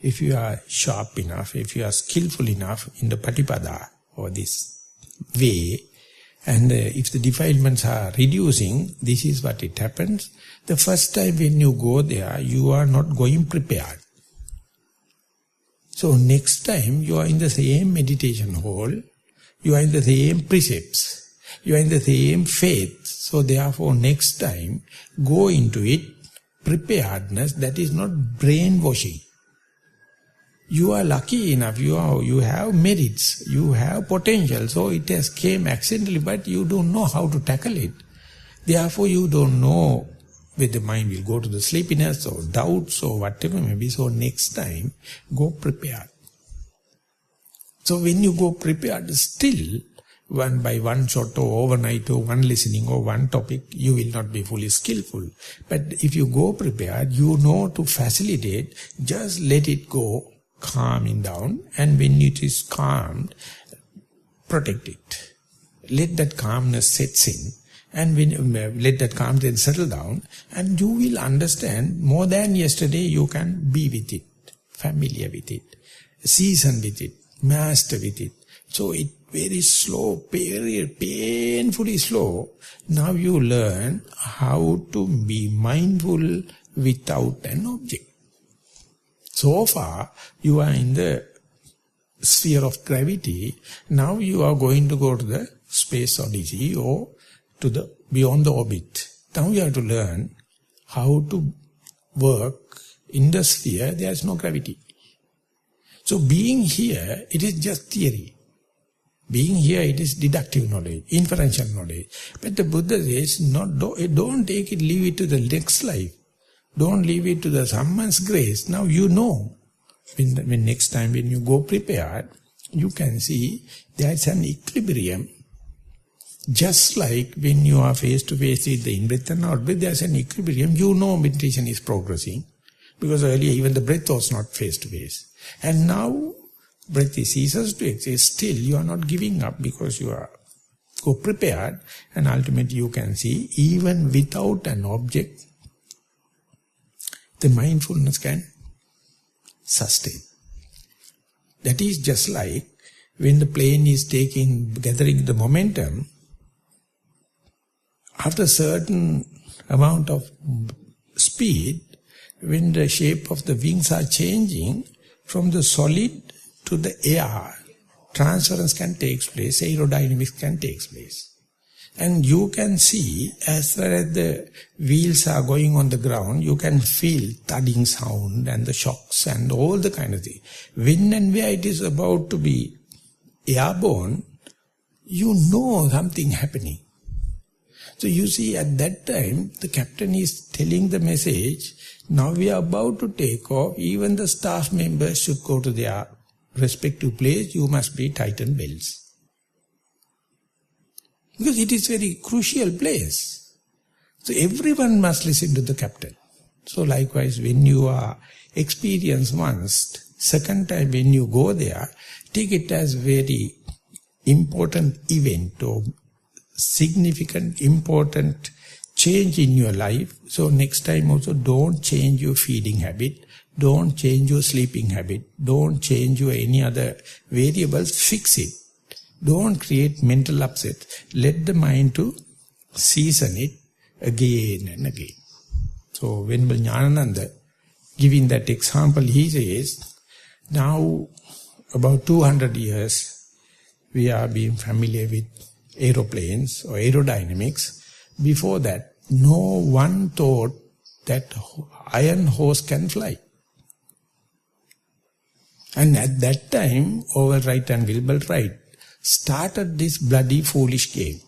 if you are sharp enough, if you are skillful enough in the patipada or this way, and if the defilements are reducing, this is what it happens. The first time when you go there, you are not going prepared. So next time you are in the same meditation hall, you are in the same precepts, you are in the same faith. So therefore next time, go into it, preparedness, that is not brainwashing. You are lucky enough, you have merits, you have potential, so it has came accidentally, but you don't know how to tackle it. Therefore you don't know whether the mind will go to the sleepiness or doubts or whatever maybe. So next time, go prepared. So when you go prepared, still one by one shot or overnight or one listening or one topic, you will not be fully skillful. But if you go prepared, you know to facilitate, just let it go, calming down, and when it is calmed, protect it. Let that calmness set in, and when let that calmness settle down, and you will understand more than yesterday. You can be with it, familiar with it, season with it, master with it. So it very slow, very painfully slow. Now you learn how to be mindful without an object. So far you are in the sphere of gravity. Now you are going to go to the space odyssey or to the beyond the orbit. Now you have to learn how to work in the sphere. There is no gravity. So being here, it is just theory. Being here, it is deductive knowledge, inferential knowledge. But the Buddha says, don't take it, leave it to the next life. Don't leave it to the someone's grace. Now you know. When next time when you go prepared, you can see there is an equilibrium. Just like when you are face to face with the in-breath and out-breath, there is an equilibrium. You know meditation is progressing. Because earlier even the breath was not face to face. And now breath ceases to exist. Still you are not giving up because you are go prepared. And ultimately you can see even without an object, the mindfulness can sustain. That is just like when the plane is gathering the momentum, after a certain amount of speed, when the shape of the wings are changing from the solid to the air, transference can take place, aerodynamics can take place. And you can see, as far as the wheels are going on the ground, you can feel thudding sound and the shocks and all the kind of thing. When and where it is about to be airborne, you know something happening. So you see at that time, the captain is telling the message, now we are about to take off, even the staff members should go to their respective place, you must be tighten belts. Because it is very crucial place. So everyone must listen to the captain. So likewise, when you are experienced once, second time when you go there, take it as very important event or significant, important change in your life. So next time also don't change your feeding habit, don't change your sleeping habit, don't change your any other variables, fix it. Don't create mental upset. Let the mind to season it again and again. So when Jnanananda giving that example, he says, now about 200 years we are being familiar with aeroplanes or aerodynamics. Before that, no one thought that iron horse can fly. And at that time, Overwright and Wilbur Wright started this bloody foolish game.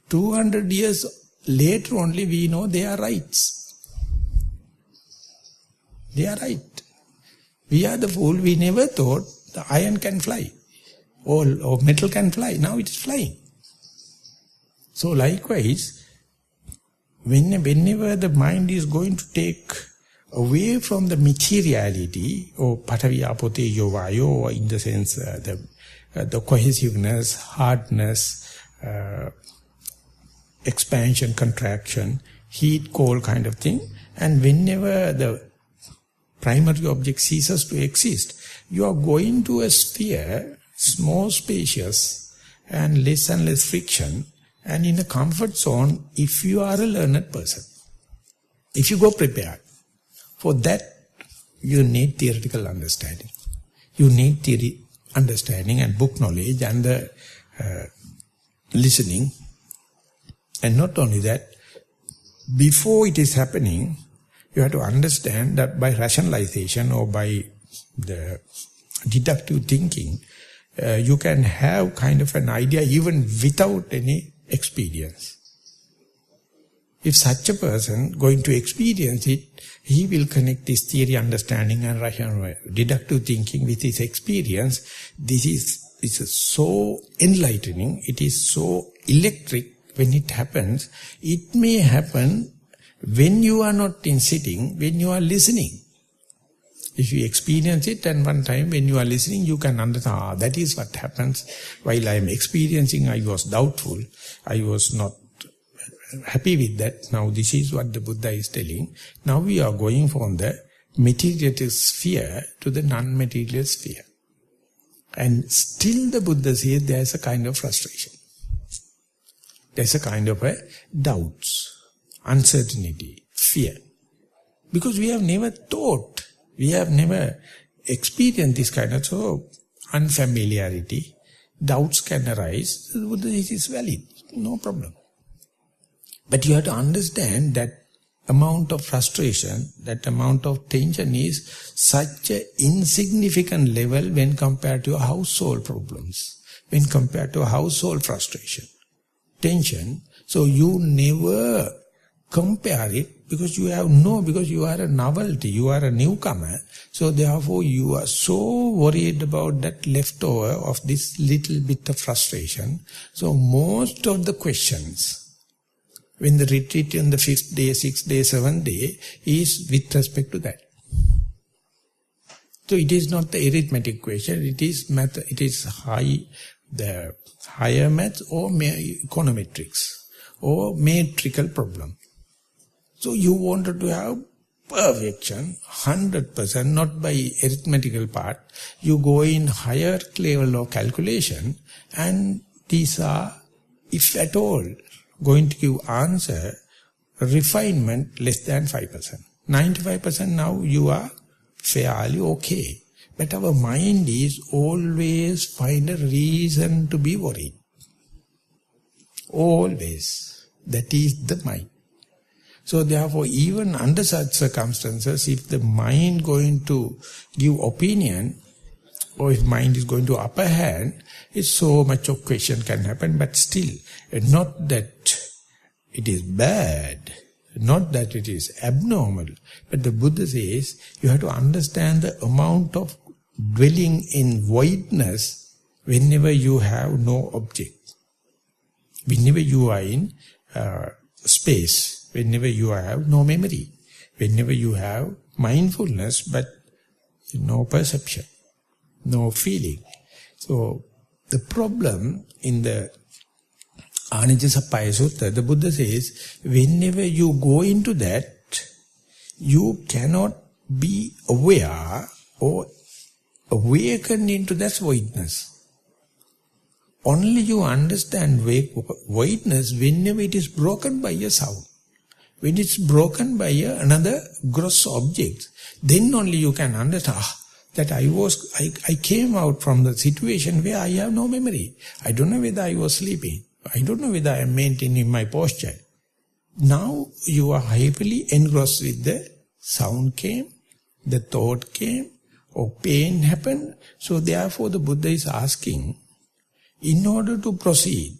200 years later only we know they are right. They are right. We are the fool, we never thought the iron can fly or metal can fly. Now it is flying. So likewise, whenever the mind is going to take away from the materiality or Patavi Apo Tejo Vayo, or in the sense the cohesiveness, hardness, expansion, contraction, heat, cold kind of thing. And whenever the primary object ceases to exist, you are going to a sphere, more spacious and less friction, and in a comfort zone if you are a learned person. If you go prepared. For that, you need theoretical understanding. You need theory understanding and book knowledge and the listening. And not only that, before it is happening, you have to understand that by rationalization or by the deductive thinking, you can have kind of an idea even without any experience. If such a person going to experience it, he will connect this theory understanding and rational deductive thinking with his experience. This is is so enlightening, it is so electric when it happens. It may happen when you are not in sitting, when you are listening. If you experience it, and one time when you are listening, you can understand, that is what happens. While I am experiencing, I was doubtful. I was not happy with that. Now this is what the Buddha is telling. Now we are going from the material sphere to the non-material sphere. And still the Buddha says there is a kind of frustration. There is a kind of a doubts, uncertainty, fear. Because we have never thought, we have never experienced this kind of unfamiliarity. Doubts can arise. The Buddha says it's valid, no problem. But you have to understand that amount of frustration, that amount of tension is such an insignificant level when compared to household problems, when compared to household frustration, tension. So you never compare it because because you are a novelty, you are a newcomer. So therefore you are so worried about that leftover of this little bit of frustration. So most of the questions, when the retreat on the 5th day, 6th day, 7th day, is with respect to that. So it is not the arithmetic question, it is math, it is the higher maths or econometrics or metrical problem. So you wanted to have perfection, 100%, not by arithmetical part. You go in higher level of calculation, and these are, if at all, going to give answer, refinement less than 5%. 95% now you are fairly okay. But our mind is always find a reason to be worried. Always. That is the mind. So therefore, even under such circumstances, if the mind going to give opinion, or if mind is going to upper hand, it's so much of question can happen, but still, not that it is bad, not that it is abnormal, but the Buddha says, you have to understand the amount of dwelling in voidness whenever you have no object. Whenever you are in space, whenever you have no memory, whenever you have mindfulness but no perception, no feeling. So the problem in the Anijasapaya Sutta, the Buddha says, whenever you go into that, you cannot be aware or awaken into that voidness. Only you understand voidness whenever it is broken by a sound. When it's broken by another gross object, then only you can understand that I came out from the situation where I have no memory. I don't know whether I was sleeping. I don't know whether I am maintaining my posture. Now you are happily engrossed with the sound came, the thought came, or pain happened. So therefore the Buddha is asking, in order to proceed,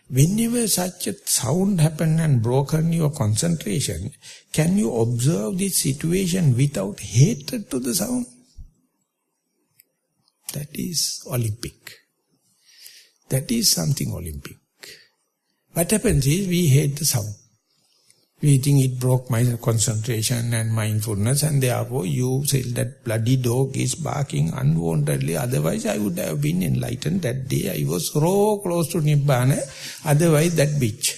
whenever such a sound happened and broken your concentration, can you observe this situation without hatred to the sound? That is Olympic. That is something Olympic. What happens is we hate the sound. We think it broke my concentration and mindfulness, and therefore you say that bloody dog is barking unwantedly, otherwise I would have been enlightened that day. I was so close to Nibbana, otherwise that bitch.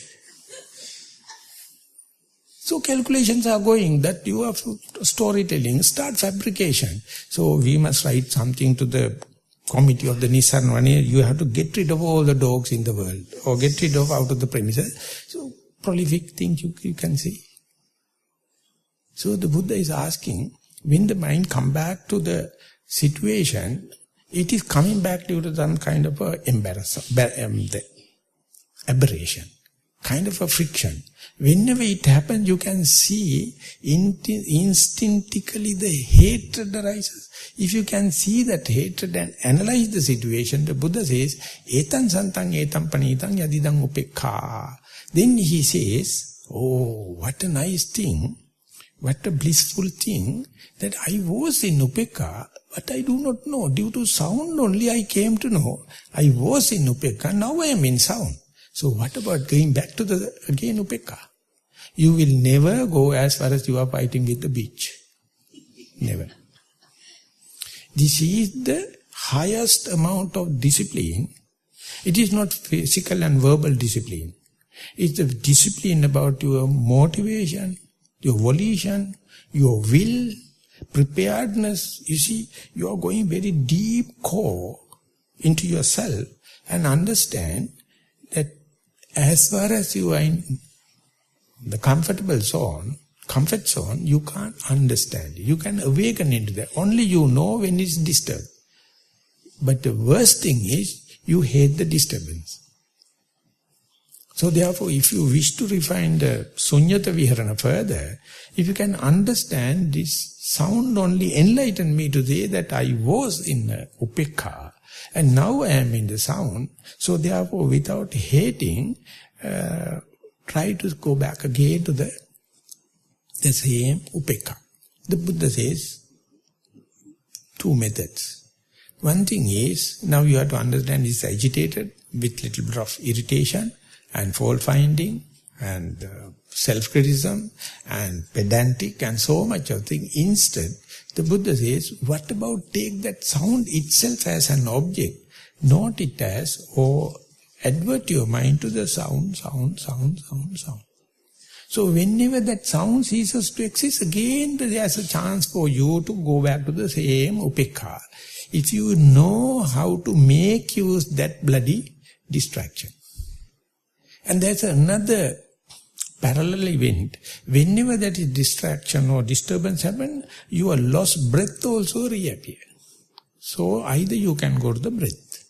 So calculations are going that you have storytelling, start fabrication. So we must write something to the committee of the Nissarana, you have to get rid of all the dogs in the world, or get rid of out of the premises. So prolific things you can see. So the Buddha is asking, when the mind come back to the situation, it is coming back due to some kind of a aberration, kind of a friction. Whenever it happens, you can see instinctively the hatred arises. If you can see that hatred and analyze the situation, the Buddha says, etan santang etam panitang yadidang upekha. Then he says, oh, what a nice thing, what a blissful thing, that I was in upekha, But I do not know. Due to sound only I came to know. I was in Upekka, now I am in sound. So what about going back to the, again, Upekka? You will never go as far as you are fighting with the beach. Never. This is the highest amount of discipline. It is not physical and verbal discipline. It's the discipline about your motivation, your volition, your will, preparedness. You see, you are going very deep core into yourself and understand that as far as you are in the comfort zone, you can't understand. You can awaken into that. Only you know when it's disturbed. But the worst thing is, you hate the disturbance. So therefore, if you wish to refine the Sunyata Viharana further, if you can understand this sound only enlightened me to say that I was in Upekka and now I am in the sound. So therefore, without hating, try to go back again to the same Upekka. The Buddha says, two methods. One thing is, now you have to understand it's agitated with little bit of irritation and fault finding and self-criticism and pedantic and so much of thing. Instead, the Buddha says, what about take that sound itself as an object, not it as, or advert your mind to the sound. So whenever that sound ceases to exist, again there is a chance for you to go back to the same Upekka. If you know how to make use that bloody distraction. And there's another parallel event. Whenever that is distraction or disturbance happen, your lost breath also reappear. So either you can go to the breath.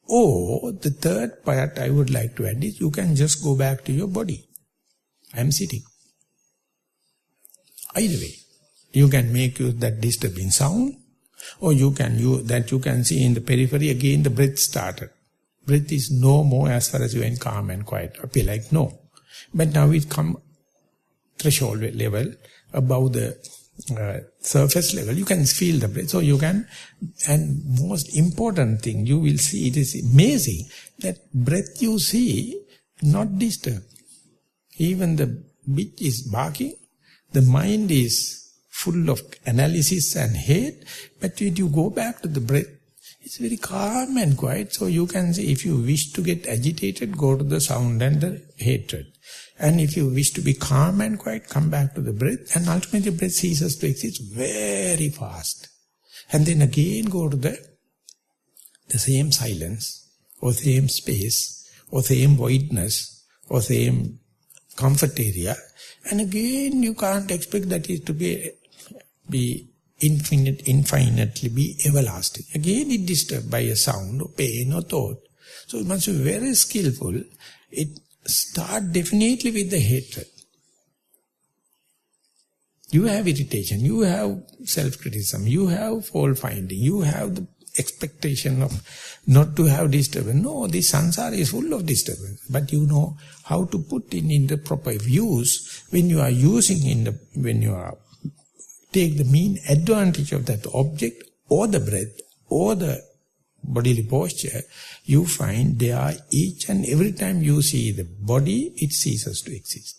Or the third part I would like to add is, you can just go back to your body. I am sitting. Either way, you can make use that disturbing sound, or you can see in the periphery again the breath started. Breath is no more as far as you are in calm and quiet. Appear like no. But now it come threshold level, above the surface level, you can feel the breath. So you can, and most important thing, you will see, it is amazing, that breath you see, not disturbed. Even the bitch is barking, the mind is full of analysis and hate, but when you go back to the breath, it's very calm and quiet. So you can say, if you wish to get agitated, go to the sound and the hatred. And if you wish to be calm and quiet, come back to the breath, and ultimately breath ceases to exist very fast. And then again go to the same silence, or same space, or same voidness, or same comfort area, and again you can't expect that it to be infinitely be everlasting. Again it disturbed by a sound or pain or thought. So it must be very skillful. It start definitely with the hatred. You have irritation, you have self-criticism, you have fault finding, you have the expectation of not to have disturbance. No, this samsara is full of disturbance. But you know how to put in the proper use when you are using when you are take the mean advantage of that object or the breath or the bodily posture, you find there each and every time you see the body, it ceases to exist.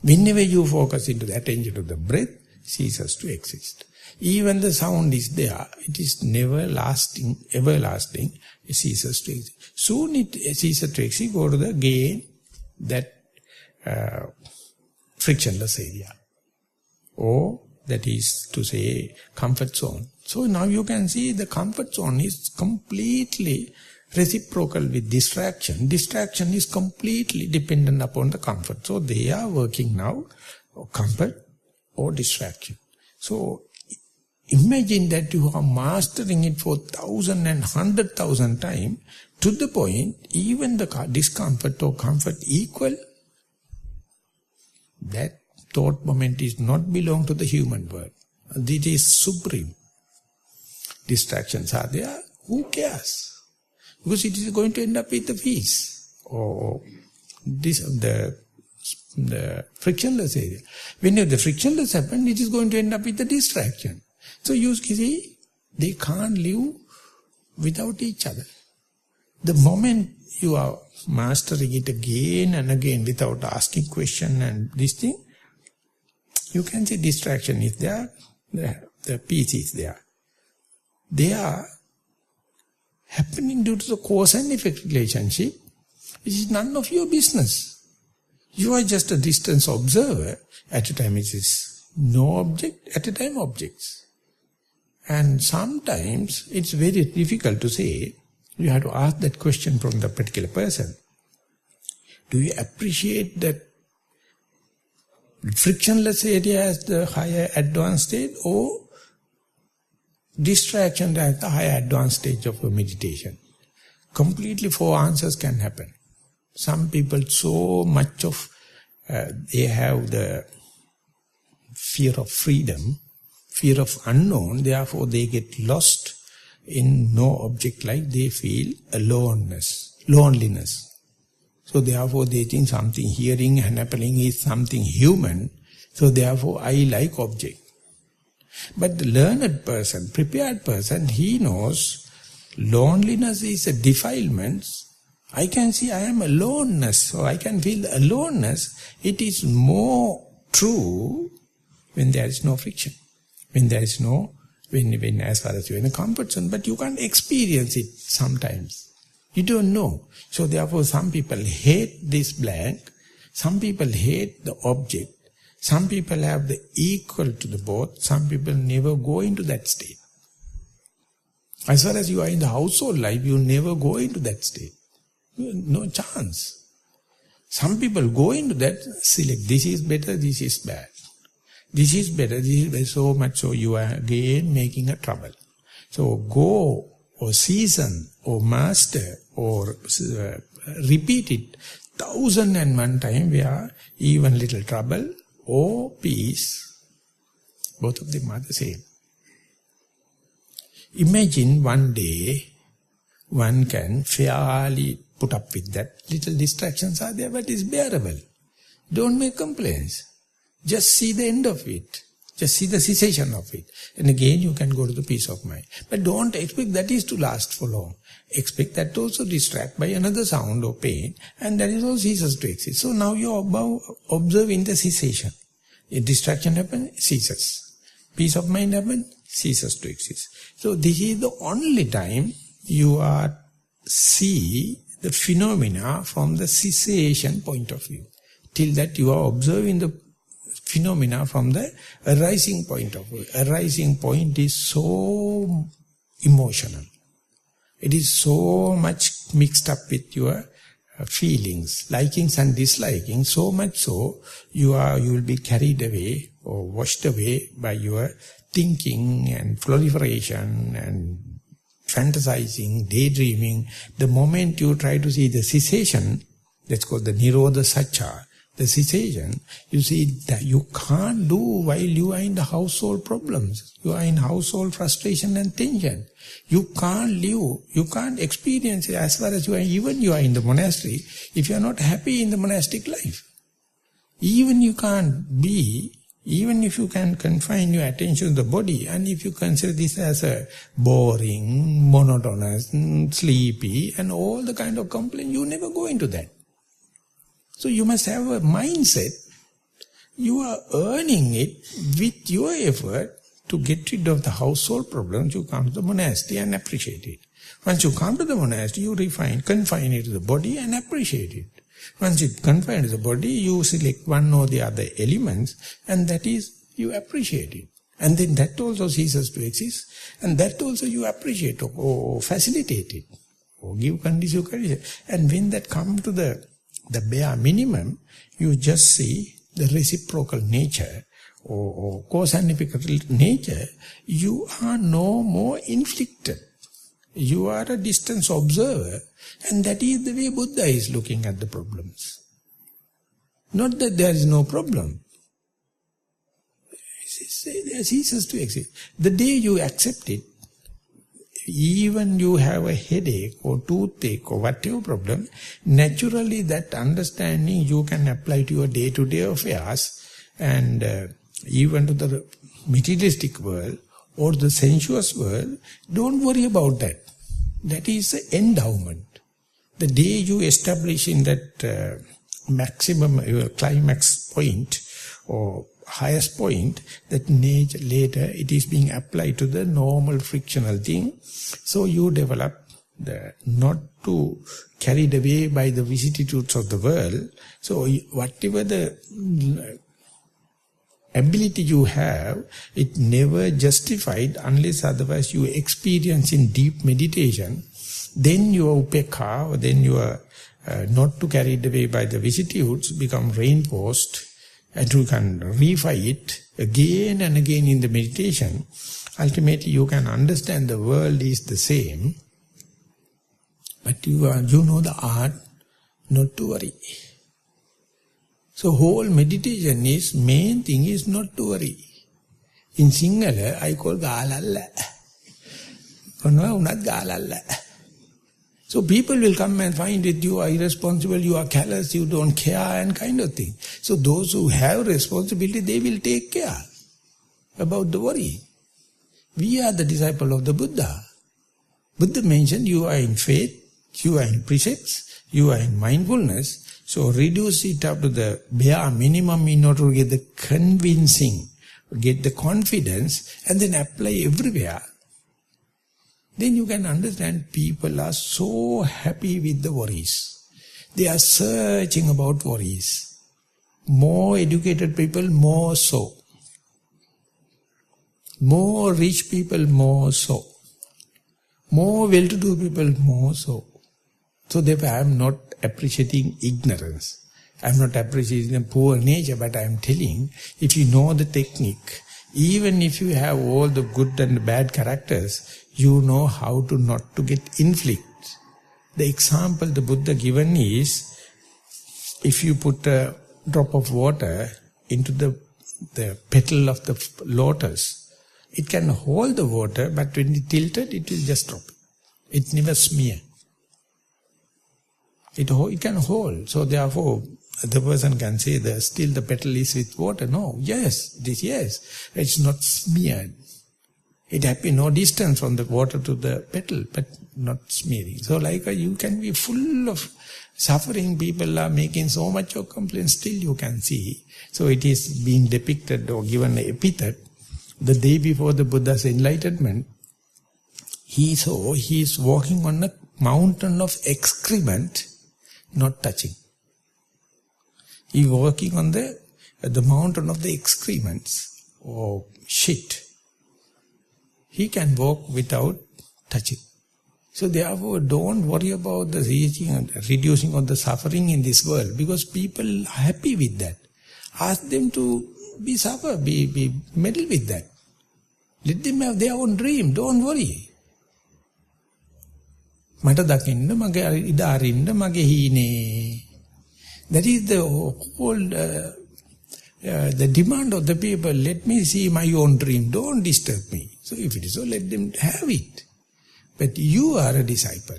Whenever you focus into the attention to the breath, ceases to exist. Even the sound is there, it is never lasting, everlasting, it ceases to exist. Soon it ceases to exist, go to the gain, that frictionless area. Or that is to say comfort zone. So now you can see the comfort zone is completely reciprocal with distraction. Distraction is completely dependent upon the comfort. So they are working now, or comfort or distraction. So imagine that you are mastering it for 1,000 and 100,000 times, to the point even the discomfort or comfort equal. That thought moment is not belong to the human world. It is supreme. Distractions are there, who cares? Because it is going to end up with the peace or the frictionless area. When the frictionless happens, it is going to end up with the distraction. So you see, They can't live without each other. The moment you are mastering it again and again without asking question and this thing, you can see distraction is there, the peace is there. They are happening due to the cause and effect relationship. It is none of your business. You are just a distance observer. At a time it is no object, at a time objects. And sometimes it's very difficult to say. You have to ask that question from the particular person. Do you appreciate that frictionless area as the higher advanced state, or distraction as the higher advanced stage of a meditation? Completely four answers can happen. Some people so much of, they have the fear of freedom, fear of unknown, therefore they get lost in no object life. They feel aloneness, loneliness. So therefore they think something hearing and happening is something human, so therefore I like object. But the learned person, prepared person, he knows loneliness is a defilement. I can see I am aloneness, so I can feel the aloneness. It is more true when there is no friction, when there is no, when as far as you are in a comfort zone, but you can't experience it sometimes. You don't know. So therefore some people hate this blank, some people hate the object, some people have the equal to the both, some people never go into that state. As far as you are in the household life, you never go into that state. No chance. Some people go into that, select this is better, this is bad. This is better, this is better, so much so you are again making a trouble. So go or season or master or repeat it 1001 times where even little trouble or peace, both of them are the same. Imagine one day one can fairly put up with that. Little distractions are there, but it's bearable. Don't make complaints. Just see the end of it. Just see the cessation of it. And again you can go to the peace of mind. But don't expect that is to last for long. Expect that to also distract by another sound or pain, and that is all ceases to exist. So now you are observing the cessation. A distraction happens, ceases. Peace of mind happens, ceases to exist. So this is the only time you are see the phenomena from the cessation point of view. Till that you are observing the phenomena from the arising point of view. Arising point is so emotional. It is so much mixed up with your feelings, likings and dislikings, so much so you will be carried away or washed away by your thinking and proliferation and fantasizing, daydreaming. The moment you try to see the cessation, that's called the Nirodha Satcha, the cessation, you see that you can't do while you are in the household problems. You are in household frustration and tension. You can't live, you can't experience it as far as you are, even you are in the monastery, if you are not happy in the monastic life. Even you can't be, even if you can confine your attention to the body, and if you consider this as a boring, monotonous, sleepy, and all the kind of complaint, you never go into that. So you must have a mindset, you are earning it with your effort to get rid of the household problems. You come to the monastery and appreciate it. Once you come to the monastery, you confine it to the body and appreciate it. Once you confine to the body, you select one or the other elements, and that is, you appreciate it. And then that also ceases to exist, and that also you appreciate or facilitate it, or give condition. And when that comes to the bare minimum, you just see the reciprocal nature or cause and effect nature. You are no more inflicted. You are a distance observer, and that is the way Buddha is looking at the problems. Not that there is no problem. There ceases to exist. The day you accept it, even you have a headache or toothache or whatever problem, naturally that understanding you can apply to your day-to-day affairs and even to the materialistic world, or the sensuous world, don't worry about that. That is the endowment. The day you establish in that maximum, your climax point or highest point, that nature later it is being applied to the normal frictional thing. So you develop not to carried away by the vicissitudes of the world. So whatever the ability you have, it never justified unless otherwise you experience in deep meditation. Then your upekha, or then your not to carried away by the vicissitudes become reinforced, and you can reify it again and again in the meditation. Ultimately you can understand the world is the same, but you know the art not to worry. So whole meditation is, main thing is not to worry. In Sinhala, I call galalla. Unat galalla. So people will come and find that you are irresponsible, you are callous, you don't care and kind of thing. So those who have responsibility, they will take care about the worry. We are the disciple of the Buddha. Buddha mentioned you are in faith, you are in precepts, you are in mindfulness. So reduce it up to the bare minimum in order to get the convincing, get the confidence, and then apply everywhere. Then you can understand people are so happy with the worries. They are searching about worries. More educated people, more so. More rich people, more so. More well-to-do people, more so. So therefore I am not appreciating ignorance. I am not appreciating the poor nature, but I am telling, if you know the technique, even if you have all the good and bad characters, you know how to not to get inflict. The example the Buddha given is, if you put a drop of water into the petal of the lotus, it can hold the water, but when it tilted, it will just drop. It never smear. It can hold. So therefore, the person can say that still the petal is with water. No, yes. It's not smeared. It happens no distance from the water to the petal, but not smearing. So like you can be full of suffering, people are making so much of complaints, still you can see. So it is being depicted or given an epithet. The day before the Buddha's enlightenment, he saw he is walking on a mountain of excrement, not touching. He is walking on the mountain of the excrements or shit. He can walk without touching. So therefore don't worry about the reducing of the suffering in this world, because people are happy with that. Ask them to be meddle with that. Let them have their own dream, don't worry. Mata dakinna, mage ida arinna, mage hine. That is the whole, the demand of the people. Let me see my own dream, don't disturb me. So if it is so, let them have it. But you are a disciple.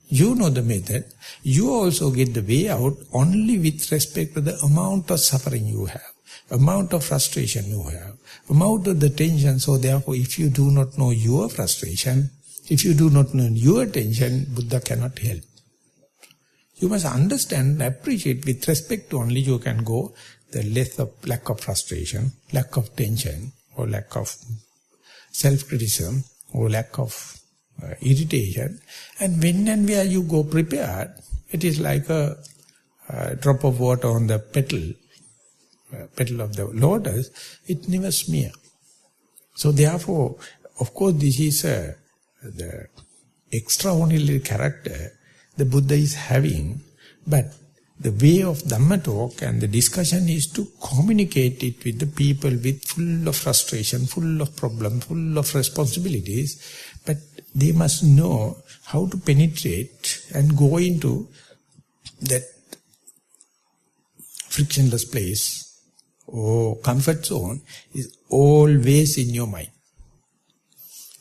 You know the method. You also get the way out only with respect to the amount of suffering you have, amount of frustration you have, amount of the tension. So therefore, if you do not know your frustration, if you do not know your tension, Buddha cannot help. You must understand and appreciate with respect to only you can go the lack of frustration, lack of tension, or lack of self-criticism, or lack of irritation. And when and where you go prepared, it is like a drop of water on the petal of the lotus, it never smear. So therefore, of course, this is the extraordinary character the Buddha is having, but the way of Dhamma talk and the discussion is to communicate it with the people with full of frustration, full of problems, full of responsibilities, but they must know how to penetrate and go into that frictionless place or comfort zone is always in your mind.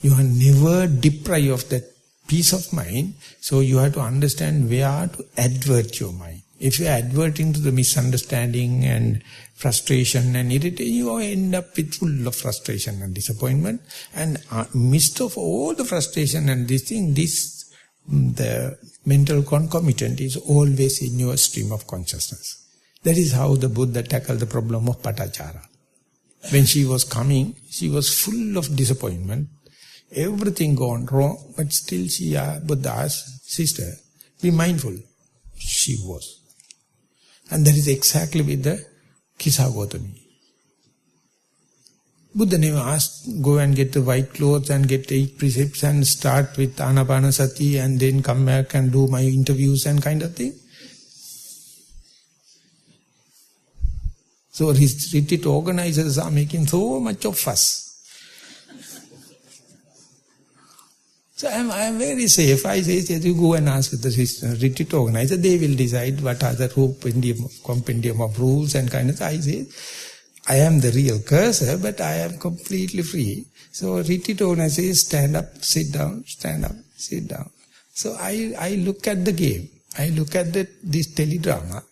You are never deprived of that peace of mind, so you have to understand where to advert your mind, If you are adverting to the misunderstanding and frustration and irritation, you end up with full of frustration and disappointment. And midst of all the frustration and this thing, the mental concomitant is always in your stream of consciousness. That is how the Buddha tackled the problem of Patachara. When she was coming, she was full of disappointment. Everything gone wrong, but still Buddha asked, sister, be mindful. She was. And that is exactly with the Kisa Gautami. Buddha never asked, go and get the white clothes and get 8 precepts and start with Anapanasati and then come back and do my interviews and kind of thing. So his retreat organizers are making so much of fuss. So I am very safe. I say, you go and ask the retreat organizer, they will decide what are the compendium of rules and kind of. I say, I am the real cursor, but I am completely free. So retreat organizer says, stand up, sit down, stand up, sit down. So I look at the game. I look at this teledrama.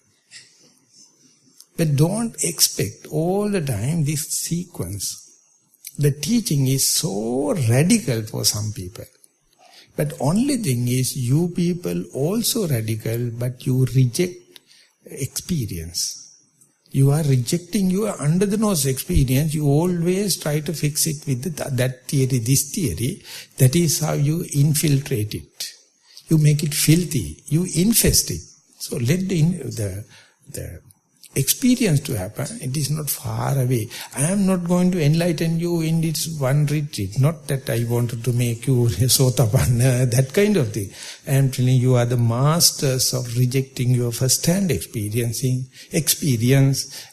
But don't expect all the time this sequence. The teaching is so radical for some people. But only thing is, you people also radical, but you reject experience. You are rejecting your under-the-nose experience. You always try to fix it with that theory, this theory. That is how you infiltrate it. You make it filthy. You infest it. So let the experience to happen. It is not far away. I am not going to enlighten you in this one retreat. Not that I wanted to make you sotapanna, that kind of thing. I am telling you are the masters of rejecting your first-hand experience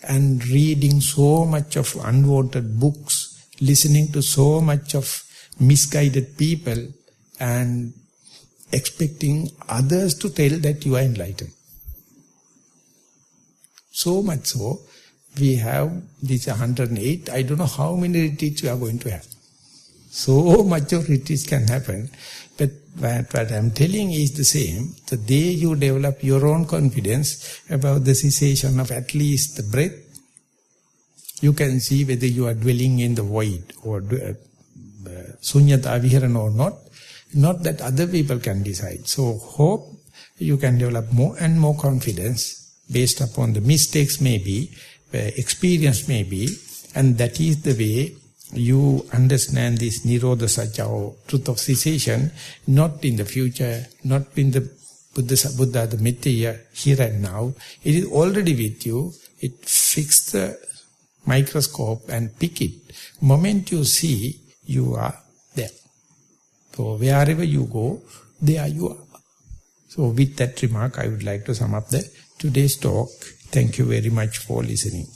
and reading so much of unwanted books, listening to so much of misguided people and expecting others to tell that you are enlightened. So much so, we have this 108, I don't know how many retreats we are going to have. So much of retreats can happen. But what I am telling is the same. The day you develop your own confidence about the cessation of at least the breath, you can see whether you are dwelling in the void or sunyata viharana or not. Not that other people can decide. So hope you can develop more and more confidence based upon the mistakes maybe, experience maybe, and that is the way you understand this Nirodha Satya or truth of cessation, not in the future, not in the Buddha, the Mithya, here and now. It is already with you. It fix the microscope and pick it. Moment you see, you are there. So wherever you go, there you are. So with that remark, I would like to sum up today's talk. Thank you very much for listening.